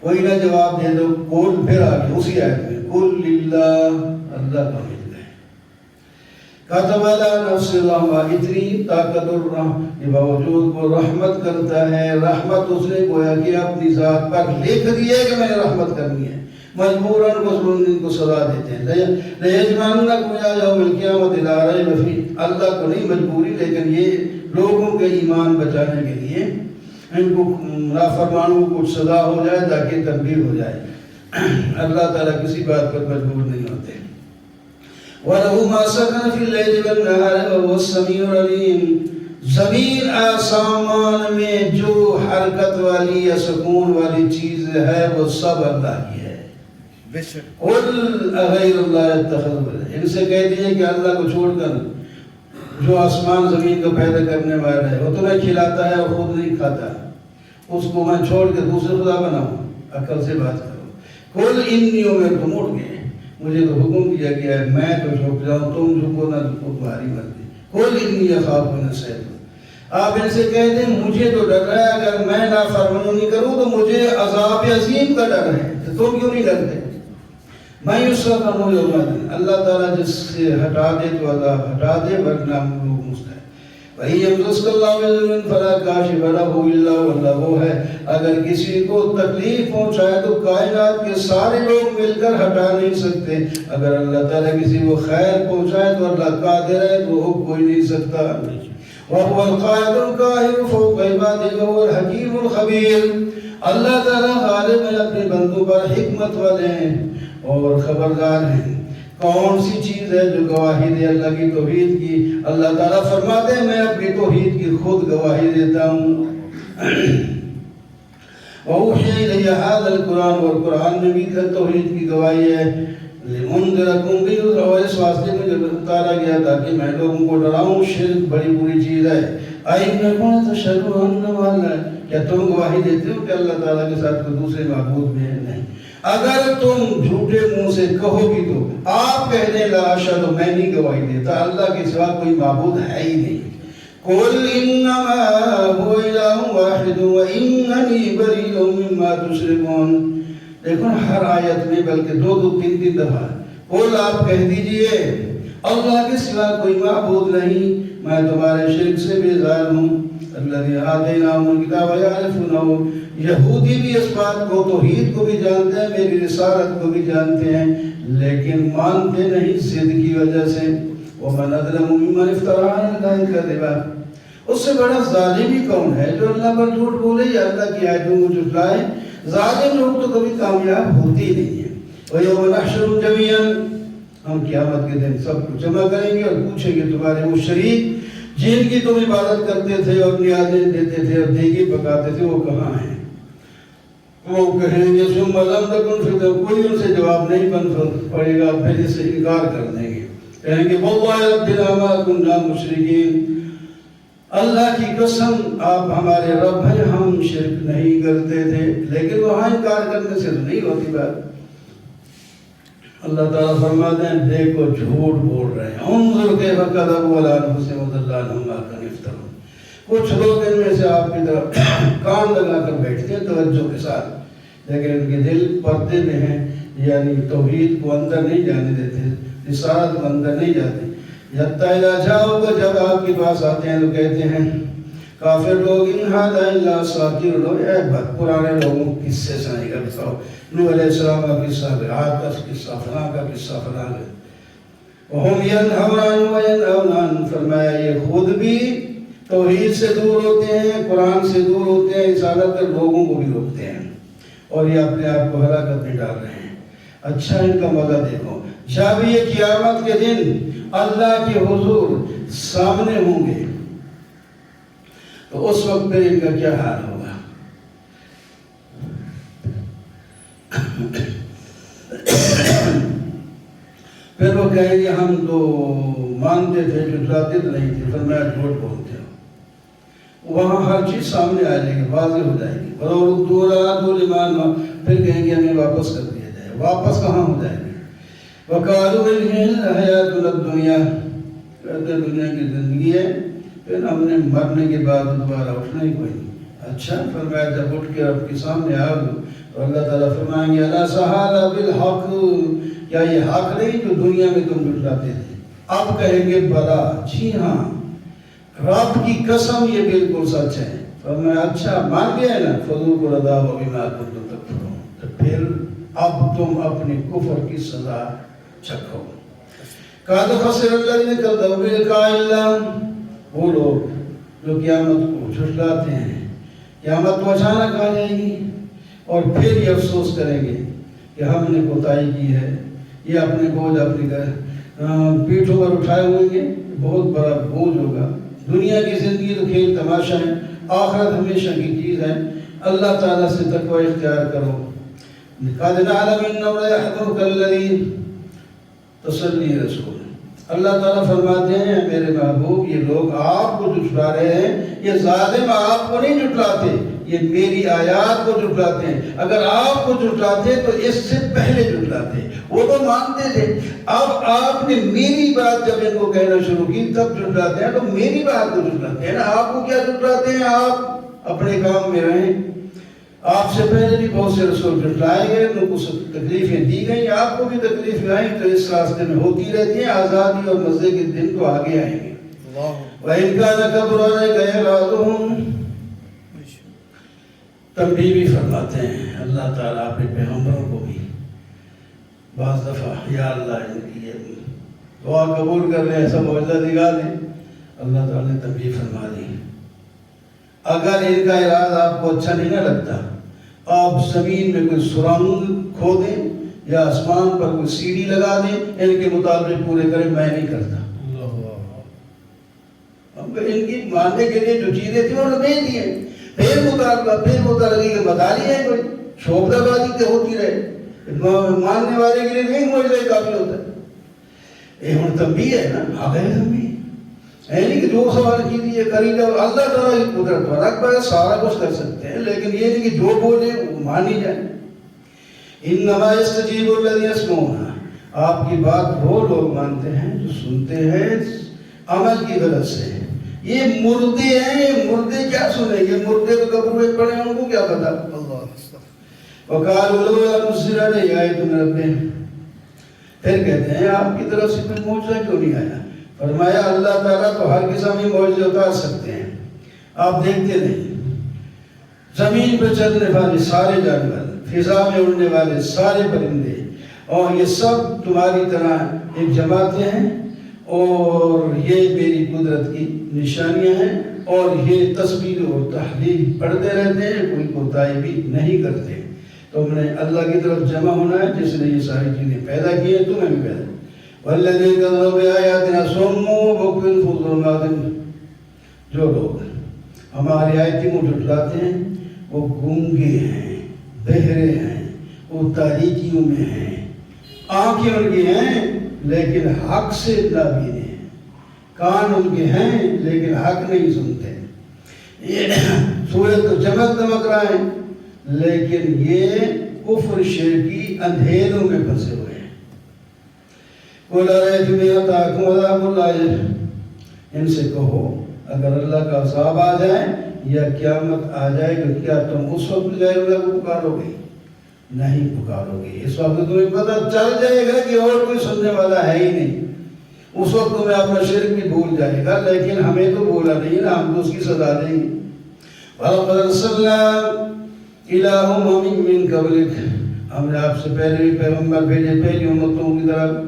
کوئی نہ جواب دے دو کل پھر آگے اسی آیت میں کل للہ، اللہ کا مل گئے. کتب علی نفس الرحمہ، اتنی طاقت کے باوجود وہ رحمت کرتا ہے. رحمت اس نے گویا کہ اپنی ذات پر لکھ دی ہے کہ میں نے رحمت کرنی ہے. مجبوراً ان کو سزا دیتے ہیں. لَيَجْمَعَنَّكُمْ إِلَىٰ يَوْمِ الْقِيَامَةِ لَا رَيْبَ فِيهِ، اللہ کو نہیں مجبوری لیکن یہ لوگوں کے ایمان بچانے کے لیے ان کو نافرمانوں کو کچھ سزا ہو جائے تاکہ تنبیہ ہو جائے. اللہ تعالیٰ کسی بات پر مجبور نہیں ہوتے. وَلَهُ مَا سَكَنَ فِي اللَّيْلِ وَالنَّهَارِ وَهُوَ السَّمِيعُ الْعَلِيمُ، زمین آسمان میں جو حرکت والی یا سکون والی چیز ہے وہ سب اللہ کی ہے. قُلْ أَغَيْرَ اللَّهِ اتَّخَذُوا، ان سے کہہ دیجئے کہ اللہ کو چھوڑ کر جو آسمان زمین کو پیدا کرنے والا ہے وہ تمہیں کھلاتا ہے اور خود نہیں کھاتا، اس کو میں چھوڑ کے دوسرے خدا بناؤں. عقل سے بات کرو. قُلْ إِنِّي أُمِرْتُ، اٹھ گئے، مجھے تو حکم دیا گیا ہے میں تو جھک جاؤں، تم جھکو نہ جھکو تمہاری مرضی. قُلْ إِنِّي أَخَافُ إِنْ عَصَيْتُ، آپ ان سے کہہ دیں مجھے تو ڈر ہے اگر میں نافرمانی کروں تو مجھے عذاب عظیم کا ڈر ہے. تو تم کیوں نہیں ڈرتے؟ میں یسرا کروں یوم الدین، اللہ تعالیٰ جس سے ہٹا دے تو عذاب ہٹا دے ورنہ لوگ مستحق. وہی یمسسک اللہ بضر فلا کاشف لہ الا هو، اللہ وہ ہے اگر کسی کو تکلیف پہنچائے تو کائنات کے سارے لوگ مل کر ہٹا نہیں سکتے. اگر اللہ تعالیٰ کسی کو خیر پہنچائے تو اللہ قادر ہے تو کوئی نہیں سکتا. وَهُوَ الْقَاهِرُ الْقَاهِرُ فَوْقَ عِبَادِهِ وَهُوَ الْحَكِيمُ الْخَبِيرُ، اللہ تعالیٰ غالب ہے اپنے بندوں پر، حکمت والے ہیں اور خبردار ہیں. کون سی چیز ہے جو گواہی دے اللہ کی توحید کی؟ اللہ تعالیٰ فرماتے ہیں میں اپنی توحید کی خود گواہی دیتا ہوں. وَأُوحِيَ إِلَيَّ هَٰذَا الْقُرْآنُ، اور قرآن میں بھی توحید کی گواہی ہے. لِمُنذِرَكُم بِهِ، اور اس واسطے مجھے اتارا گیا تاکہ میں لوگوں کو ڈراؤں. شرک بڑی بری چیز ہے. أَئِنَّكُمْ تَشْهَدُونَ أَنَّ مَعَ اللَّهِ، کیا تم گواہی دیتے ہو کہ اللہ تعالیٰ کے ساتھ کوئی دوسرے معبود بھی ہے؟ نہیں. اگر تم جھوٹے منہ سے کہو گی تو آپ کہہ دیں لا اشہد، میں نہیں گواہی دیتا، اللہ کے سوا کوئی معبود ہے ہی نہیں. قُلْ إِنَّمَا هُوَ إِلَٰهٌ وَاحِدٌ وَإِنَّنِي بَرِيءٌ مِّمَّا تُشْرِكُونَ. دیکھو ہر آیت میں بلکہ دو تین دفعہ قُلْ آپ کہہ دیجئے اللہ کے سوا کوئی معبود نہیں، میں تمہارے شرک سے بیزار ہوں. الذین آتیناہم الکتاب یعرفونہ، یہودی بھی اس بات کو توحید کو بھی جانتے ہیں، میری رسالت کو بھی جانتے ہیں، لیکن مانتے نہیں ضد کی وجہ سے. ومن اظلم ممن افترى علی اللہ کذبا، اس سے بڑا ظالم ہی کون ہے جو اللہ پر جھوٹ بولے یا اللہ کی آیتوں کو جھٹلائے؟ ظالم لوگ تو کبھی کامیاب ہوتے ہی نہیں ہیں۔ وَيَوْمَ نَحْشُرُهُمْ جَمِيعًا، ہم قیامت کے دن سب کو جمع کریں گے اور پوچھیں گے تمہارے وہ شریک جن کی تم عبادت کرتے تھے اور نیازیں دیتے تھے اور دیگی پکاتے تھے وہ کہاں ہیں؟ وہ کہیں گے ثُمَّ لَمْ تَكُنْ فِتْنَةٌ، کوئی ان سے جواب نہیں بن پڑے گا، پھر اس سے انکار کر دیں گے، کہیں گے وَاللَّهِ رَبِّنَا مَا كُنَّا مُشْرِكِينَ، اللہ کی قسم آپ ہمارے رب ہیں، ہم شرک نہیں کرتے تھے۔ لیکن وہاں انکار کرنے سے تو نہیں ہوتی بات۔ اللہ تعالیٰ فرماتے ہیں دیکھو جھوٹ بول رہے ہیں، انظر کیف کذبوا علی انفسہم وضل عنہم ما کانوا یفترون۔ کچھ لوگ ان میں سے آپ کی طرف کان لگا کر بیٹھتے ہیں توجہ کے ساتھ، لیکن ان کے دل پردے میں ہیں، یعنی توحید کو اندر نہیں جانے دیتے، رسالت کو اندر نہیں جاتے۔ حتیٰ اذا جاؤ، جب آپ کے پاس آتے ہیں تو کہتے ہیں کافر لوگ ان ھذا الا اساطیر الاولین، اے بہت پرانے لوگوں قصے سنائی کا بتاؤ، نوح علیہ السلام کا قصہ، عاد کا قصہ، فلاں کا قصہ، فلاں کا۔ وہم ینہون عنہ وینہون عنہ، فرمایا یہ خود بھی توحید سے دور ہوتے ہیں، قرآن سے دور ہوتے ہیں، رسالت کر لوگوں کو بھی روکتے ہیں، اور یہ اپنے آپ کو ہلاکت میں ڈال رہے ہیں۔ اچھا ان کا مزہ دیکھو، جب یہ قیامت کے دن اللہ کے حضور سامنے ہوں گے تو اس وقت پھر ان کا کیا حال ہوگا؟ پھر وہ کہیں گے ہم تو مانتے تھے، جھٹلاتے تو نہیں تھے، فرمایا جھوٹ بولتے ہو۔ وہاں ہر چیز سامنے آ جائے گی، واضح ہو جائے گی۔ پھر کہیں گے ہمیں واپس کر دیا جائے، واپس کہاں ہو جائے گی؟ وَقَالُوا إِنْ هِيَ الْحَيَاةُ الدُّنْيَا، کہتے ہیں دنیا کی زندگی ہے، پھر ہم نے مرنے کے بعد دوبارہ اٹھنا ہی کوئی نہیں۔ اچھا فرمایا جب اٹھ کے رب کے سامنے آ گئے تو اللہ تعالیٰ فرمائیں گے اَلَا سَهَالَ بِالْحَقِّ، کیا یہ حق نہیں جو دنیا میں تم جھٹلاتے تھے؟ اب کہیں گے بلا، جی ہاں رب کی قسم یہ بالکل سچ ہے۔ فرمایا اچھا مان گئے نا، فَذُوقُوا الْعَذَابَ بِمَا كُنتُمْ تَكْفُرُونَ، تو پھر اب تم اپنے کفر کی سزا چکھو۔ قَدْ خَسِرَ الَّذِينَ كَذَّبُوا بِلِقَاءِ اللَّهِ، وہ لوگ جو قیامت کو جھٹلاتے ہیں، قیامت تو اچانک آ جائے گی اور پھر یہ افسوس کریں گے کہ ہم نے کوتاہی کی ہے، یہ اپنے بوجھ اپنی پیٹھوں پر اٹھائے ہوئے گے، بہت بڑا بوجھ ہوگا۔ دنیا کی زندگی تو کھیل تماشا ہے، آخرت ہمیشہ کی چیز ہے۔ اللہ تعالیٰ سے تقوی اختیار کرو۔ قَدْ نَعْلَمُ إِنَّهُ لَيَحْزُنُكَ الَّذِي، تسلی رسول، اللہ تعالیٰ فرماتے ہیں میرے محبوب یہ لوگ آپ کو جھٹلا رہے ہیں، یہ ظالم آپ کو نہیں جھٹلاتے، یہ میری آیات کو جھٹلاتے ہیں۔ اگر آپ کو جھٹلاتے تو اس سے پہلے جھٹلاتے، وہ تو مانتے تھے، اب آپ نے میری بات جب ان کو کہنا شروع کی تب جھٹلاتے ہیں، تو میری بات کو جھٹلاتے ہیں نا، آپ کو کیا جھٹلاتے ہیں؟ آپ اپنے کام میں رہیں۔ آپ سے پہلے بھی بہت سے رسول جھٹلائے گئے، ان کو تکلیفیں دی گئیں، آپ کو بھی تکلیفیں آئیں، تو اس راستے میں ہوتی رہتی ہیں، آزادی اور مزے کے دن تو آگے آئیں گے۔ وَإِنْ كَانَ كَبُرَ عَلَيْكَ إِعْرَاضُهُمْ، تنبیہ بھی فرماتے ہیں اللہ تعالیٰ اپنے پیغمبروں کو بھی بعض دفعہ یا اللہ ان کی دعا قبول کر لیں، ایسا معجزہ دکھا دیں، اللہ تعالیٰ نے تنبیہ فرما دی۔ اگر ان کا ارادہ آپ کو اچھا نہیں نہ لگتا، آپ زمین میں کوئی سرنگ کھودیں یا آسمان پر کوئی سیڑھی لگا دیں، ان کے مطالبے پورے کریں، میں نہیں کرتا۔ ان کی ماننے کے لیے جو چیزیں تھیں انہوں نے دے دی ہیں، پھر مطالبہ کے بدالی ہے، کوئی شوبدہ بازی تو ہوتی رہے، ماننے والے کے لیے نہیں معجزہ کافی ہوتا ہے۔ یہ ہم تنبیہ ہے نا، آ گئے تنبیہ نہیں کہ جو سوال کیجیے کری جاؤ، اللہ تعالیٰ کی قدرت پر رکھ پائے سارا کچھ کر سکتے ہیں، لیکن یہ نہیں کہ جو بولے وہ مانی جائے۔ انما یستجیب الذین یسمعون، آپ کی بات وہ لوگ مانتے ہیں جو سنتے ہیں عمل کی غرض سے۔ یہ مردے ہیں، یہ مردے کیا سنیں گے؟ مردے تو قبر میں پڑے ہیں، ان کو کیا پتا؟ وقالوا لولا نزل علیہ آیۃ من ربہ، پھر کہتے ہیں آپ کی طرف سے کوئی معجزہ کیوں نہیں آیا؟ فرمایا اللہ تعالیٰ تو ہر قسم کی معجزے اتار سکتے ہیں، آپ دیکھتے نہیں۔ زمین پہ چلنے والے سارے جانور، فضا میں اڑنے والے سارے پرندے، اور یہ سب تمہاری طرح ایک جماعتیں ہیں، اور یہ میری قدرت کی نشانیاں ہیں۔ اور یہ تسبیح اور تحلیل پڑھتے رہتے ہیں، کوئی کوتاہی بھی نہیں کرتے۔ تم نے اللہ کی طرف جمع ہونا ہے جس نے یہ ساری چیزیں پیدا کی ہیں، تمہیں بھی پیدا۔ والذین کذبوا بآیاتنا صم وبکم فی الظلمات، جو لوگ ہماری آیتیں کو جھٹلاتے ہیں وہ گونگے ہیں، بہرے ہیں، وہ تاریکیوں میں ہیں، آنکھیں ان کی ہیں لیکن حق سے نابین ہیں، کان ان کے ہیں لیکن حق نہیں سنتے، یہ سورج تو چمک دمک رہا ہے لیکن یہ کفر شرکی اندھیروں میں پھنسے ہوئے ہیں۔ قُلْ أَرَأَيْتُمْ إِنْ أَتَاكُمْ عَذَابُ اللَّهِ، ان سے کہو اگر اللہ کا عذاب آ جائے یا قیامت آ جائے تو کیا تم اس وقت غیر اللہ کو پکارو گے؟ نہیں پکارو گے۔ اس وقت تمہیں پتہ چل جائے گا کہ اور کوئی سننے والا ہے ہی نہیں، اس وقت تمہیں اپنا شرک بھی بھول جائے گا، لیکن ہمیں تو بولا نہیں نا، ہم تو اس کی سزا دیں گے۔ وَلَقَدْ أَرْسَلْنَا إِلَىٰ أُمَمٍ مِّن قَبْلِكَ، ہم نے آپ سے پہلے بھی پیغمبر بھیجے پہلی امتوں کی طرف،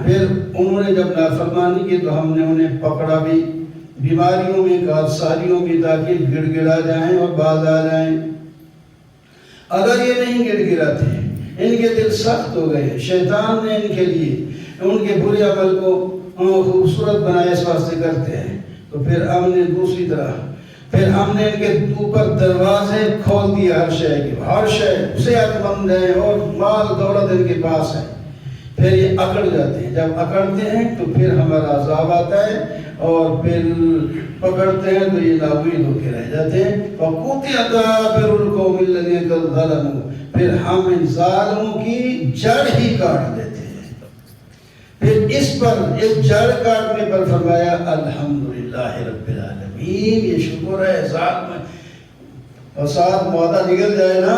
پھر انہوں نے جب نافرمانی کی تو ہم نے انہیں پکڑا بھی بیماریوں میں، کارساریوں میں، تاکہ گڑ گڑا جائیں اور باز آ جائیں۔ اگر یہ نہیں گڑ گڑاتے، ان کے دل سخت ہو گئے، شیطان نے ان کے لیے ان کے برے عمل کو خوبصورت بنایا، اس واسطے کرتے ہیں، تو پھر ہم نے دوسری طرح پھر ہم نے ان کے اوپر دروازے کھول دیے، ہر شے کے، ہر شے صحت مند ہے اور مال دولت ان کے پاس ہے، پھر یہ اکڑ جاتے ہیں، جب اکڑتے ہیں تو پھر ہمارا عذاب آتا ہے اور پھر پکڑتے ہیں تو یہ ناامید ہو کے رہ جاتے ہیں۔ فَقُطِعَ دَابِرُ الْقَوْمِ الَّذِينَ ظَلَمُوا، پھر ہم ان ظالموں کی جڑ ہی کاٹ دیتے ہیں۔ پھر اس پر، اس جڑ کاٹنے پر فرمایا الحمدللہ رب العالمین، یہ شکر ہے، ظالم فساد معدہ نکل جائے نا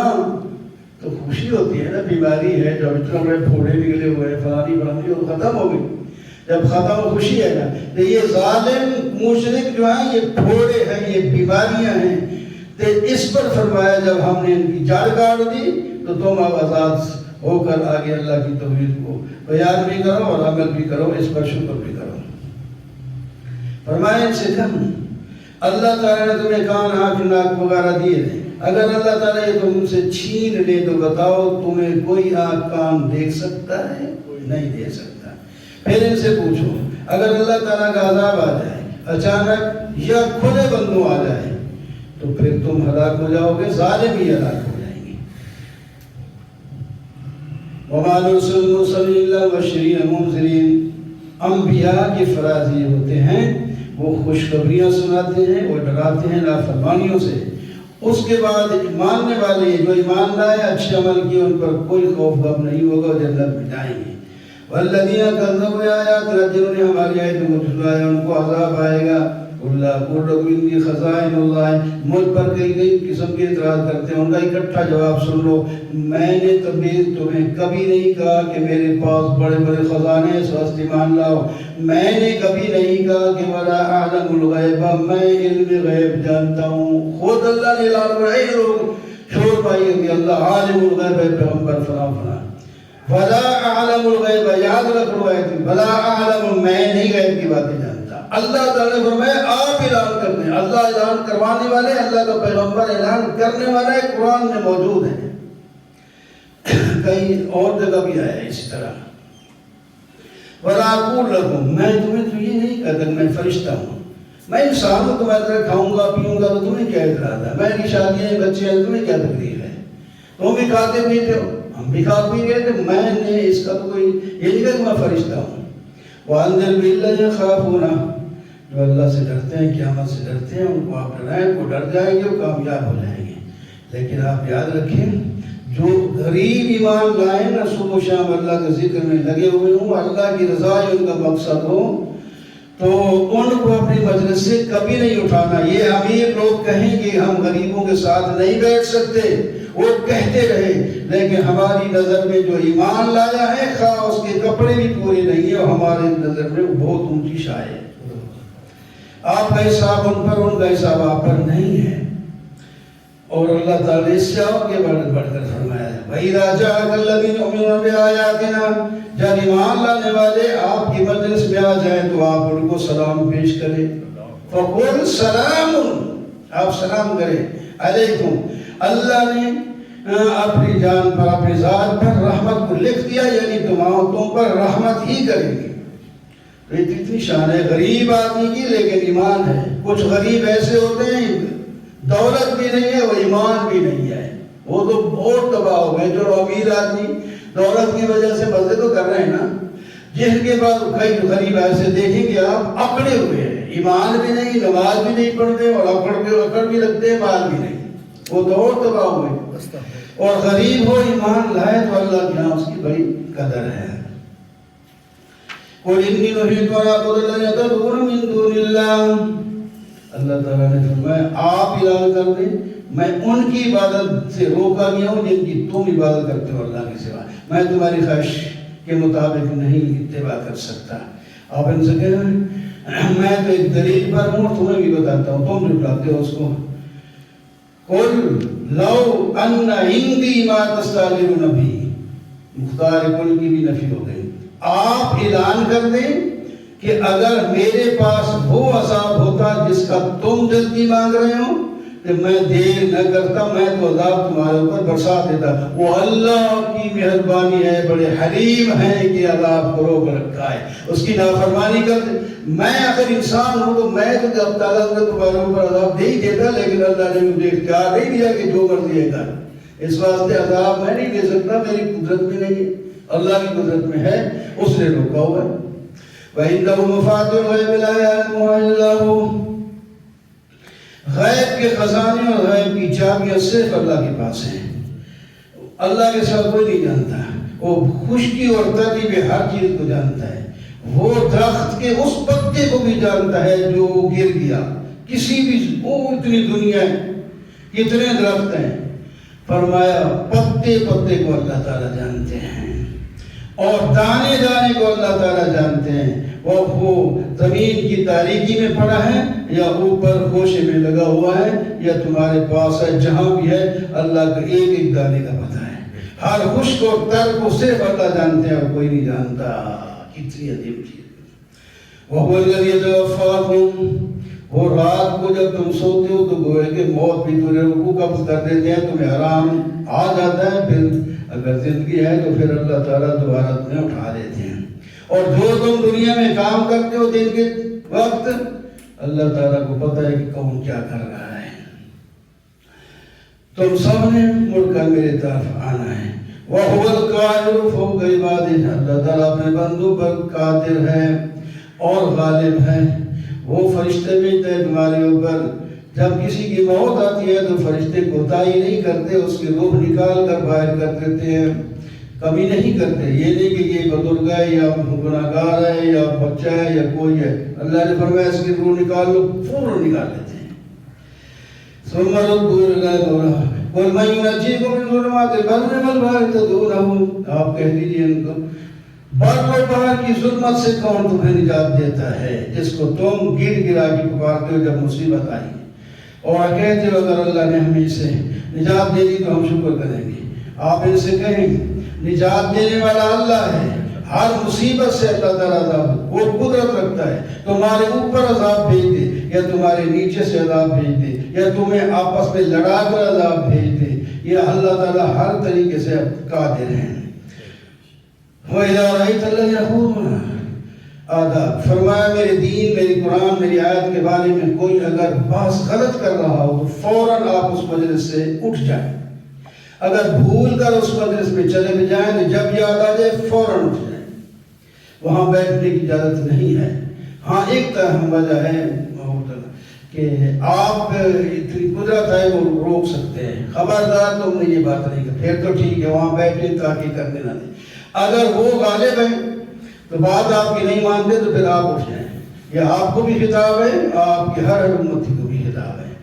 تو خوشی ہوتی ہے نا، بیماری ہے جب اتنا بڑے پھوڑے نکلے ہوئے ہیں فلانی فلانی اور ختم ہو گئی، جب ختم ہو خوشی ہے نا، تو یہ ظالم مشرک جو ہیں یہ پھوڑے ہیں، یہ بیماریاں ہیں، تو اس پر فرمایا جب ہم نے ان کی جڑ کاٹ دی تو تم اب آزاد ہو کر آگے اللہ کی توحید کو بیان بھی کرو اور عمل بھی کرو، اس پر شکر بھی کرو۔ فرمایا ان سے کم، اللہ تعالیٰ نے تمہیں کان آنکھ ناک وغیرہ دیے ہیں، اگر اللہ تعالیٰ یہ تم سے چھین لے تو بتاؤ تمہیں کوئی آنکھ کان دیکھ سکتا ہے؟ نہیں دیکھ سکتا۔ پھر ان سے پوچھو اگر اللہ تعالیٰ کا عذاب آ جائے اچانک یا کھلے بندوں آ جائے تو پھر تم ہلاک ہو جاؤ گے، ظالم ہی ہلاک ہو جائیں گے۔ وَمَا نُرْسِلُ الْمُرْسَلِينَ إِلَّا مُبَشِّرِينَ وَمُنذِرِينَ، انبیاء کی فراز یہ ہوتے ہیں وہ خوشخبریاں سناتے ہیں اور ڈراتے ہیں نافرمانیوں سے، اس کے بعد ماننے والے جو ایمان لائے اچھے عمل کیے ان پر کوئی خوف غم نہیں ہوگا، جنت میں جائیں گے۔ والذین کذبوا بآیاتنا، جنہوں نے ہماری آیتوں کو جھٹلایا ان کو عذاب آئے گا۔ اللہ قل انی خزائن اللہ، مجھ پر کئی کئی قسم کے اعتراض کرتے ہیں، ان کا اکٹھا جواب سن لو۔ میں نے تمہیں کبھی نہیں کہا کہ میرے پاس بڑے بڑے خزانے اس واسطے مان لاؤ، میں نے کبھی نہیں کہا کہ ولا اعلم الغیب، میں علم غیب جانتا ہوں، خود اللہ نے اعلان کیا۔ لوگ شور پائیے کہ اللہ عالم الغیب ہے، پیغمبر فلاں فلاں، ولا اعلم الغیب، یاد رکھو ولا اعلم، میں نہیں غیب کی باتیں جانتا۔ اللہ تعالیٰ نے فرمایا آپ اعلان کرتے ہیں، اللہ اعلان کروانے والے، اللہ کا پیغمبر اعلان کرنے والا ہے، قرآن میں موجود ہے، کئی اور جگہ بھی آیا ہے اسی طرح۔ وَلَا أَقُولُ لَكُمْ، میں تمہیں تو یہ نہیں کہتا کہ میں فرشتہ ہوں، میں انسان ہوں، تمہیں اگر کھاؤں گا پیوں گا تو تمہیں کیا اعتراض ہے، میری شادیاں بچے ہیں تمہیں کیا تکلیف ہے، تم بھی کھاتے پیتے ہو ہم بھی کھا پی گئے تھے، میں نے اس کا تو کوئی یہ نہیں کہا کہ میں فرشتہ ہوں۔ وَأَنذِرْ بِالَّذِينَ يَخَافُونَ، جو اللہ سے ڈرتے ہیں، قیامت سے ڈرتے ہیں، ان کو آپ ڈرائیں، وہ ڈر جائیں گے، وہ کامیاب ہو جائیں گے۔ لیکن آپ یاد رکھیں جو غریب ایمان لائیں نہ صبح و شام اللہ کے ذکر میں لگے ہوئے ہوں، اللہ کی رضا ان کا مقصد ہو، تو ان کو اپنی مجلس سے کبھی نہیں اٹھانا۔ یہ امیر لوگ کہیں کہ ہم غریبوں کے ساتھ نہیں بیٹھ سکتے، وہ کہتے رہے، لیکن ہماری نظر میں جو ایمان لایا ہے خواہ اس کے کپڑے بھی پورے نہیں ہیں، اور ہمارے نظر میں وہ بہت اونچی شاہ ہے۔ آپ کا حساب ان پر، ان کا حساب آپ پر نہیں ہے۔ اور اللہ تعالیٰ اس سے آگے بڑھ کر فرمایا ہے وَإِذَا جَاءَكَ الَّذِينَ يُؤْمِنُونَ بِآيَاتِنَا، جب ایمان لانے والے آپ کی مجلس میں آ جائیں تو آپ ان کو سلام پیش کریں۔ فقل سلام، آپ سلام کریں علیکم، اللہ نے اپنی جان پر اپنی ذات پر رحمت کو لکھ دیا، یعنی تم پر رحمت ہی کریں گے۔ تو یہ کتنی شان ہے غریب آدمی کی لیکن ایمان ہے۔ کچھ غریب ایسے ہوتے ہیں دولت بھی نہیں ہے وہ ایمان بھی نہیں ہے، وہ تو بہت تباہ ہو گئے۔ جو امیر آدمی دولت کی وجہ سے مزے تو کر رہے ہیں نا، جن کے بعد کئی غریب ایسے دیکھیں گے آپ اکڑے ہوئے ہیں، ایمان بھی نہیں، نماز بھی نہیں پڑھتے اور اکڑ بھی رکھتے ہیں، مال بھی نہیں، وہ تو اور تباہ ہوئے۔ اور غریب ہو ایمان لائے تو اللہ کے یہاں اس کی بڑی قدر ہے۔ قُلْ إِنِّي نُهِيتُ أَنْ أَعْبُدَ الَّذِينَ تَدْعُونَ مِن دُونِ اللَّهِ، اللہ تعالیٰ نے فرمایا آپ اعلان کر دیں میں ان کی عبادت سے روکا گیا ہوں جن کی تم عبادت کرتے ہو اللہ کے سوا، میں تمہاری خواہش کے مطابق نہیں اتباع کر سکتا۔ آپ ان سے کہیں میں تو ایک دلیل پر ہوں، تمہیں بھی بتاتا ہوں، تم جھٹلاتے ہو اس کو۔ قُلْ لَوْ أَنَّ عِنْدِي مَا تَسْتَعْجِلُونَ بِهِ، مختار کل کی بھی نفی ہو گئی۔ آپ اعلان کر دیں کہ اگر میرے پاس وہ عذاب ہوتا جس کا تم جلدی مانگ رہے ہو تو میں دیر نہ کرتا، میں تو عذاب تمہارے اوپر برسا دیتا۔ وہ اللہ کی مہربانی ہے، بڑے حلیم ہیں کہ عذاب کو روک رکھا ہے، اس کی نافرمانی کرتے۔ میں اگر انسان ہوں تو میں تو جب تعالیٰ نے تمہارے اوپر عذاب دے ہی دیتا، لیکن اللہ نے مجھے اختیار نہیں دیا کہ جو مرضی ہے کر، اس واسطے عذاب میں نہیں دے سکتا، میری قدرت میں نہیں ہے، اللہ کی قدرت میں ہے، اس نے روکا ہوا ہے۔ وَإِنَّهُ مَفَاتِحُ الْغَيْبِ لَا يَعْلَمُهَا إِلَّا هُوَ، غیب کے خزانے اور غیب کی چابیاں صرف اللہ کے پاس ہیں، اللہ کے ساتھ کوئی نہیں جانتا۔ وہ خشکی اور تری میں ہر چیز کو جانتا ہے، وہ درخت کے اس پتے کو بھی جانتا ہے جو گر گیا، کسی بھی وہ اتنی دنیا ہے، کتنے درخت ہیں، فرمایا پتے پتے کو اللہ تعالیٰ جانتے ہیں اور دانے دانے کو اللہ تعالیٰ جانتے ہیں۔ وہ زمین کی تاریکی میں پڑا ہے یا اوپر گوشے میں لگا ہوا ہے یا تمہارے پاس ہے، جہاں بھی ہے اللہ کا ایک ایک دانے کا پتہ ہے۔ ہر خشک اور تر کو صرف اللہ جانتے ہیں اور کوئی نہیں جانتا۔ کتنی عظیم چیز۔ وَهُوَ الَّذِي يَتَوَفَّاكُمْ، وہ رات کو جب تم سوتے ہو تو گوئے کہ موت بھی تمہیں رکوع قبض کر دیتے ہیں، تمہیں آرام آ جاتا ہے، پھر اگر زندگی ہے تو پھر اللہ تعالیٰ دوبارہ تمہیں اٹھا دیتے ہیں۔ اور جو تم دنیا میں کام کرتے ہو دن کے وقت، اللہ تعالیٰ کو پتہ ہے کہ کون کیا کر رہا ہے۔ تم سب نے مڑ کر میرے طرف آنا ہے۔ وَهُوَ الْقَاهِرُ فَوْقَ عِبَادِهِ، اللہ تعالیٰ اپنے بندوں پر قادر ہے اور غالب ہے۔ وہ فرشتے بھیجتے ہیں تمہارے اوپر، جب کسی کی موت آتی ہے تو فرشتے کوتاہی نہیں کرتے، اس کی روح نکال کر باہر کر دیتے ہیں، کمی نہیں کرتے۔ یہ نہیں کہ یہ بزرگ ہے یا گناہگار ہے یا بچہ ہے یا کوئی ہے، اللہ نے فرمایا اس کی روح نکال لو، فوراً نکال لیتے ہیں۔ ثُمَّ رَدُّوا إِلَى اللَّهِ قُلْ مَن يُنَجِّيكُم مِّن ظُلُمَاتِ الْبَرِّ وَالْبَحْرِ تَدْعُونَهُ، آپ کہہ دیجئے ان کو بر و بحر کی ظلمت سے کون تمہیں نجات دیتا ہے، جس کو تم گر گرا کے پکارتے ہو جب مصیبت آئی اور کہتے ہو اگر اللہ نے ہمیں سے نجات دے دی تو ہم شکر کریں گے۔ آپ ان سے کہیں نجات دینے والا اللہ ہے، ہر مصیبت سے اللہ تعالیٰ عذاب وہ قدرت رکھتا ہے، تمہارے اوپر عذاب بھیج دے یا تمہارے نیچے سے عذاب بھیج دے یا تمہیں آپس میں لڑا کر عذاب بھیج دے، یہ اللہ تعالیٰ ہر طریقے سے قادر ہیں۔ وَإِذَا رَأَيْتَ الَّذِينَ يَخُوضُونَ، آداب فرمایا میرے دین، میری قرآن، میری آیت کے بارے میں کوئی اگر بحث غلط کر رہا ہو تو فوراً آپ اس مجلس سے اٹھ جائیں، اگر بھول کر اس مجلس میں چلے بھی جائیں تو جب یاد آ جائے فوراً اٹھ جائیں، وہاں بیٹھنے کی اجازت نہیں ہے۔ ہاں ایک طرح وجہ ہے کہ آپ اتنی قدرت ہے وہ روک سکتے ہیں، خبردار تم نے یہ بات نہیں کی، پھر تو ٹھیک ہے وہاں بیٹھنے تاکہ کرنے نہ دیں۔ اگر وہ غالب ہے تو بات آپ کی نہیں مانتے تو پھر آپ اٹھ جائیں، یہ آپ کو بھی خطاب ہے، آپ کی ہر امتی کو بھی خطاب ہے۔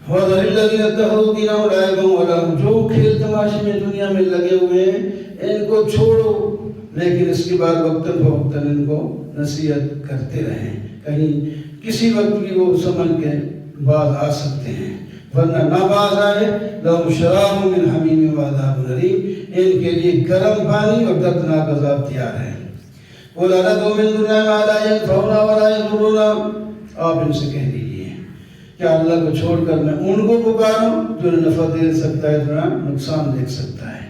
وَذَرِ الَّذِينَ اتَّخَذُوا دِينَهُمْ لَعِبًا وَلَهْوًا، جو کھیل تماشے میں دنیا میں لگے ہوئے ہیں ان کو چھوڑو، لیکن اس کے بعد وقتاً فوقتاً ان کو نصیحت کرتے رہیں، کہیں کسی وقت بھی وہ سمجھ کے باز آ سکتے ہیں، ورنہ نہ باز آئے لَهُمْ شَرَابٌ مِّنْ حَمِيمٍ وَعَذَابٌ أَلِيمٌ، ان کے لیے گرم پانی اور دردناک عذاب تیار ہے۔ قُلْ أَنَدْعُو مِن دُونِ اللَّهِ مَا لَا يَنفَعُنَا وَلَا يَضُرُّنَا، آپ ان سے کہہ دیجئے کیا اللہ کو چھوڑ کر میں ان کو پکاروں جو نہ نفع دے سکتا ہے نہ نقصان دے سکتا ہے؟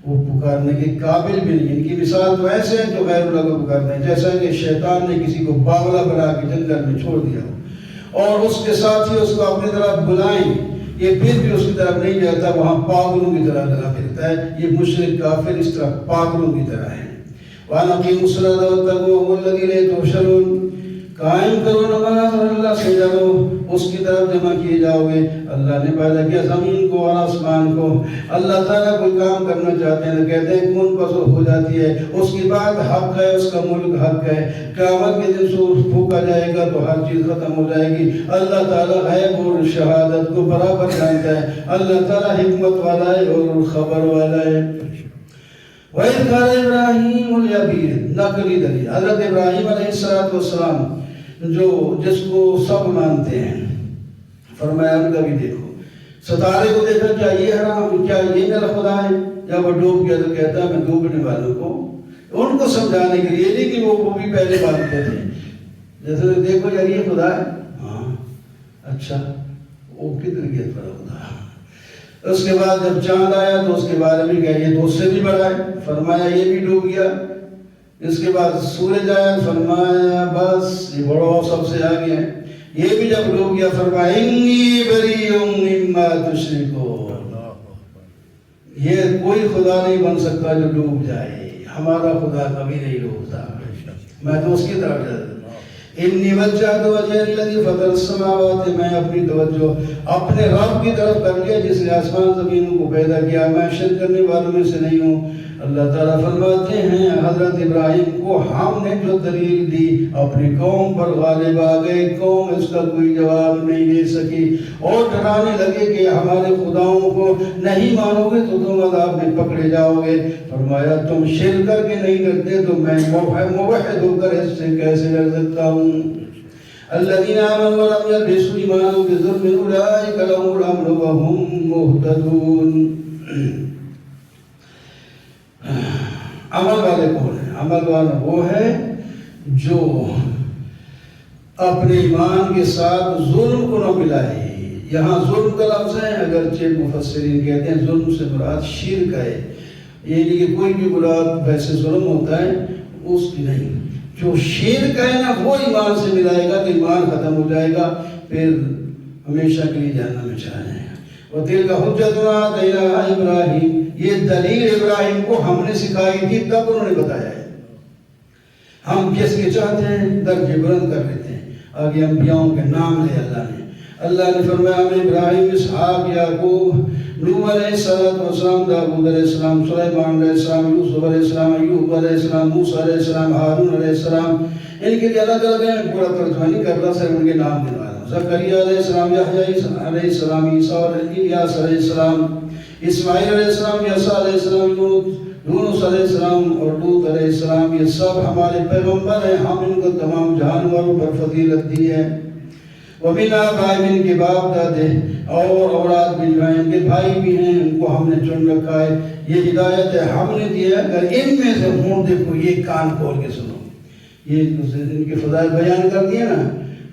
وہ پکارنے کے قابل بھی نہیں. ان کی مثال تو ایسے ہے جو غیر اللہ کو پکارتے ہیں، جیسا کہ شیطان نے کسی کو باولا بنا کے جنگل میں چھوڑ دیا ہو اور اس کے ساتھ ہی اس کو اپنی طرف بلائیں، یہ پھر بھی اس کی طرف نہیں جاتا، وہاں پاگلوں کی طرح لگا پھرتا ہے. یہ مشرک کافر اس طرح پاگلوں کی طرح ہے. وَأَنْ أَقِيمُوا الصَّلَاةَ وَاتَّقُوهُ هُوَ الَّذِي إِلَيْهِ تُحْشَرُونَ، قائم کرو نماز اور اللہ سے ڈرو، اس کی طرف جمع کیے جاؤ گے. اللہ نے پیدا کیا زمین کو اور آسمان کو. اللہ تعالیٰ کوئی کام کرنا چاہتے ہیں تو کہتے ہیں کون پس ہو جاتی ہے. اس کی بات حق ہے، اس کا ملک حق ہے. قیامت کے دن سور پھونکا جائے گا تو ہر چیز ختم ہو جائے گی. اللہ تعالیٰ غیب اور شہادت کو برابر جانتا ہے. اللہ تعالیٰ حکمت والا ہے اور خبر والا ہے. وَإِذْ قَالَ إِبْرَاهِيمُ لِأَبِيهِ، نقلی دلیل حضرت ابراہیم علیہ السلام جو جس کو سب مانتے ہیں، فرمایا ان کا بھی دیکھو، ستارے کو دیکھا کیا یہ حرام، کیا یہ میرا خدا ہے؟ جب وہ ڈوب گیا تو کہتا ہے میں ڈوبنے والوں کو، ان کو سمجھانے کے لیے نہیں کہ وہ بھی پہلے مانتے تھے. جیسے دیکھو یار یہ خدا ہے، ہاں اچھا وہ کدھر گیا تھا خدا. اس کے بعد جب چاند آیا تو اس کے بارے میں کہا یہ تو اس سے بھی بڑا ہے، فرمایا یہ بھی ڈوب گیا. اس کے بعد سورج آیا، فرمایا بس یہ بڑا سب سے آگے ہے. یہ بھی جب ڈوب گیا فرمایا انی بریء مما تشرکون، یہ کوئی خدا نہیں بن سکتا جو ڈوب جائے، ہمارا خدا کبھی نہیں ڈوبتا، میں تو اس کی طرف جاتا. انی وجہت وجہی الذی فطر السماوات، میں اپنی توجہ اپنے رب کی طرف کر لیا جس نے آسمان زمینوں کو پیدا کیا، میں شرک کرنے والوں میں سے نہیں ہوں. اللہ تعالیٰ فرماتے ہیں حضرت ابراہیم کو ہم نے جو دلیل دی اپنی قوم پر غالب آ گئے، قوم اس کا کوئی جواب نہیں دے سکی اور ڈرانے لگے کہ ہمارے خداؤں کو نہیں مانو گے تو تم عذاب میں پکڑے جاؤ گے. فرمایا تم شرک کر کے نہیں کرتے تو میں موحد ہو کر اس سے کیسے ڈر سکتا ہوں. الذین آمنوا ولم یلبسوا ایمانهم بظلم اولئک لهم الامن وهم مہتدون. عمل والے کون ہیں؟ عمل والا وہ ہے جو اپنے ایمان کے ساتھ ظلم کو نہ ملائے. یہاں ظلم کا لفظ ہے، اگرچہ مفسرین کہتے ہیں ظلم سے مراد شرک ہے، یعنی کہ کوئی بھی مراد ویسے ظلم ہوتا ہے اس کی نہیں. جو شرک ہے نا وہ ایمان سے ملائے گا تو ایمان ختم ہو جائے گا، پھر ہمیشہ کے لیے جہنم میں چلا جائے گا. وَتِلْكَ حُجَّتُنَا آتَيْنَاهَا إِبْرَاهِيمَ، یہ دلیل ابراہیم کو ہم نے سکھائی تھی تب انہوں نے بتایا ہے. ہم جس کے چاہتے ہیں درجے بلند کر لیتے ہیں. آگے انبیاؤں کے نام لے اللہ نے فرمایا ہم ابراہیم، اسحاق، یعقوب، نوح علیہ السلام، داؤد علیہ السلام، سلیمان علیہ السلام، یوسف علیہ السلام، ایوب علیہ السلام، موسیٰ علیہ السلام، ہارون علیہ السلام. ان کے لیے الگ الگ ہیں، پورا ترجمہ نہیں کر رہا، صرف ان کے نام گنوا رہا ہوں. زکریا علیہ السلام، یحییٰ علیہ السلام، عیسیٰ الیاس علیہ السلام، اسماعیل علیہ السلام، یسع علیہ السلام، یونس علیہ السلام اور لوط علیہ السلام. یہ سب ہمارے پیغمبر ہیں، ہم ان کو تمام جہان والوں پر فضیلت دی ہے. وَمِنْ آبَائِهِمْ، ان کے باپ دادے اور اولاد بھی جو ہیں ان کے بھائی بھی ہیں، ان کو ہم نے چن رکھا ہے. یہ ہدایت ہے ہم نے دی ہے. اگر ان میں سے ہوں دیکھو یہ کان کھول کے سنو، یہ ان کے فضائل بیان کر دیے نا.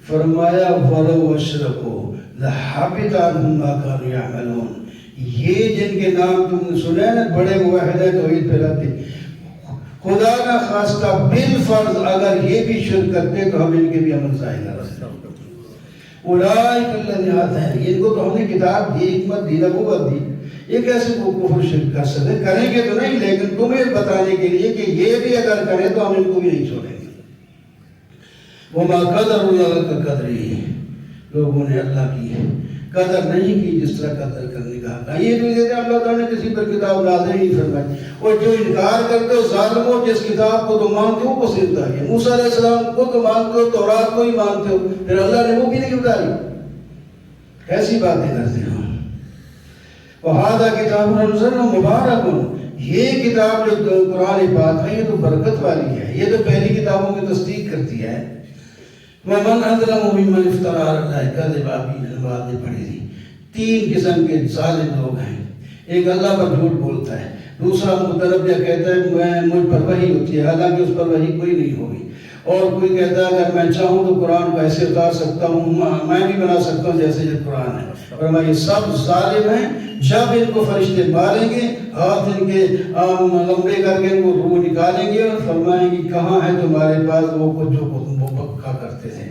فرمایا وَلَوْ أَشْرَكُوا لَحَبِطَ عَنْهُمْ مَا كَانُوا يَعْمَلُونَ. یہ جن کے نام تم نے سنے نا بڑے موحد ہیں، توحید پھیلاتے، خدا نہ خواستہ بالفرض اگر یہ بھی شرک کرتے تو ہم ان کے بھی عمل ضائع نہ رستے. اولئک الذین آتیناہم، ان کو تو ہم نے کتاب دی، حکمت دی، نبوت دی، یہ کیسے وہ کفر شرک کر سکتے؟ کریں گے تو نہیں، لیکن تمہیں بتانے کے لیے کہ یہ بھی اگر کریں تو ہم ان کو بھی نہیں چھوڑیں گے. وما قدر اللہ کا قدری، لوگوں نے اللہ کی قدر نہیں کی جس طرح قدر کرنے کا حق. یہ بھی دیتے اللہ تعالیٰ نے کسی پر کتاب نازل نہیں فرمائی، اور جو انکار کرتے ہو ظالموں، جس کتاب کو تم مانتے ہو وہ صرف اتاری ہے. موسیٰ علیہ السلام کو تو مانتے ہو، تورات کو ہی مانتے ہو، پھر اللہ نے وہ بھی نہیں اتاری. ایسی باتیں کرتے ہو. وَهَذَا كِتَابٌ أَنزَلْنَاهُ مُبَارَكٌ، یہ کتاب جو قرآن پاک ہے یہ تو برکت والی ہے، یہ تو پہلی کتابوں کی تصدیق کرتی ہے. وَمَنْ أَظْلَمُ مِمَّنِ افْتَرَىٰ عَلَى اللَّهِ كَذِبًا. ابھی نماز نے پڑھی تھی. تین قسم کے ظالم لوگ ہیں. ایک اللہ پر جھوٹ بولتا ہے، دوسرا متنبیہ کہتا ہے مجھ پر وحی ہوتی ہے، حالانکہ اس پر وحی کوئی نہیں ہوگی۔ اور کوئی کہتا ہے اگر میں چاہوں تو قرآن کو ایسے اتار سکتا ہوں، میں بھی بنا سکتا ہوں جیسے یہ قرآن ہے۔ فرمایا یہ سب ظالم ہیں، جب ان کو فرشتے ماریں گے، ہاتھ ان کے لمبے کر کے ان کو روح نکالیں گے اور فرمائیں گے کہاں ہے تمہارے پاس وہ کچھ جو تم پکا کرتے تھے۔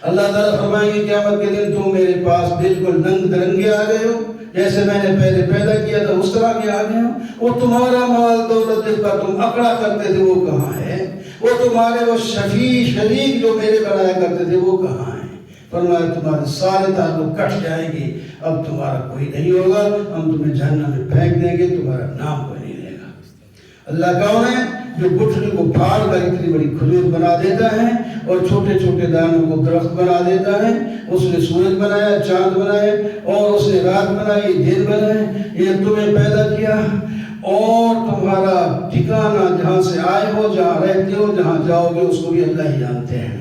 اللہ تعالیٰ فرمائیں گے قیامت کے دن تم میرے پاس بالکل ننگ درنگے آ گئے ہو، جیسے میں نے پہلے پیدا کیا تھا اس طرح کے آ گئے ہو۔ وہ تمہارا مال دولت جس پر تم اکڑا کرتے تھے وہ کہاں ہے؟ وہ تمہارے وہ شفیع شریک جو میرے بنایا کرتے تھے وہ کہاں ہیں؟ فرمایا تمہارے سارے تعلق کٹ جائیں گے، اب تمہارا کوئی نہیں ہوگا، ہم تمہیں جہنم میں پھینک دیں گے، تمہارا نام کوئی نہیں لے گا۔ اللہ کون ہے؟ جو گٹھلی کو پھاڑ کر اتنی بڑی کھجور بنا دیتا ہے اور چھوٹے چھوٹے دانوں کو درخت بنا دیتا ہے۔ اس نے سورج بنایا، چاند بنائے، اور اس نے رات بنائی، دن بنائے۔ یہ تمہیں پیدا کیا اور تمہارا ٹھکانہ جہاں سے آئے ہو، جہاں رہتے ہو، جہاں جاؤ گے اس کو بھی اللہ ہی جانتے ہیں۔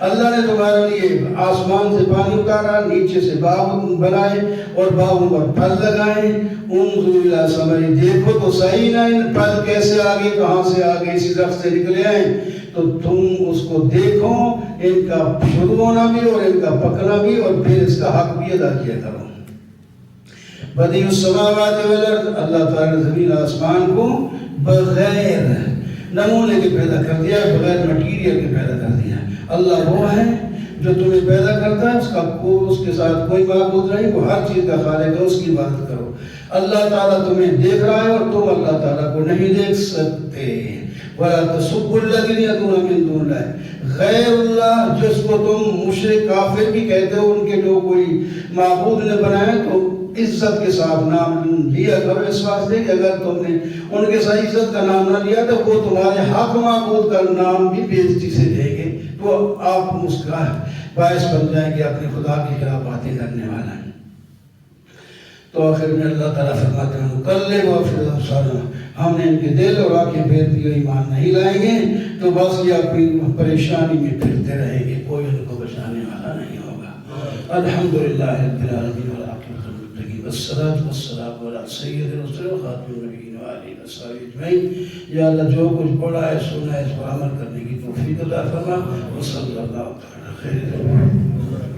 اللہ نے تمہارے لیے آسمان سے پانی اتارا، نیچے سے باغ بنائے اور باغوں پر پھل لگائے۔ انظر الی ثمرہ، دیکھو تو صحیح نا ان پھل کیسے آگے، کہاں سے آگے اسی درخت سے نکلے ہیں، تو تم اس کو دیکھو، ان کا شروع ہونا بھی اور ان کا پکنا بھی، اور پھر اس کا حق بھی ادا کیا کرو۔ بدیع السماوات والارض، اللہ تعالیٰ نے زمین آسمان کو بغیر نمونے کے پیدا کر دیا، بغیر مٹیریل کے پیدا کر دیا۔ اللہ وہ ہے جو تمہیں پیدا کرتا ہے، اس کے ساتھ کوئی معبود نہیں، وہ ہر چیز کا خالق ہے، اس کی عبادت کرو۔ اللہ تعالیٰ تمہیں دیکھ رہا ہے اور تم اللہ تعالیٰ کو نہیں دیکھ سکتے۔ وَلَا تَسُبُّوا الَّذِينَ يَدْعُونَ مِن دُونِ اللَّهِ، غیر اللہ جس کو تم مشرک کافر بھی کہتے ہو، ان کے جو کوئی معبود نے بنائے، تو عزت کے ساتھ نام لیا کرو، اس واسطے کہ اگر تم نے ان کے ساتھ عزت کا نام نہ لیا تو وہ تمہارے حق معبود کا نام بھی بے عزتی سے لیں گے، تو آپ مسکراہ باعث بن جائیں گے اپنے خدا کے خلاف باتیں کرنے والا۔ تو آخر میں اللہ تعالیٰ فرماتے ہیں کلب وافر ابصارنا، ہم نے ان کے دل اور آنکھیں پھیر دی، ایمان نہیں لائیں گے تو بس یہ اپنی پریشانی میں پھرتے رہیں گے، کوئی ان کو بچانے والا نہیں ہوگا۔ الحمدللہ رب العالمین والعاقبۃ للمتقین والصلاۃ والسلام علی سید الرسل وخاتم النبیین وآلہ وصحبہ اجمعین۔ یا اللہ جو کچھ پڑھا ہے سنا ہے اس پر عمل کرنے کی توفیق عطا فرما، وصلی اللہ تعالی خیر۔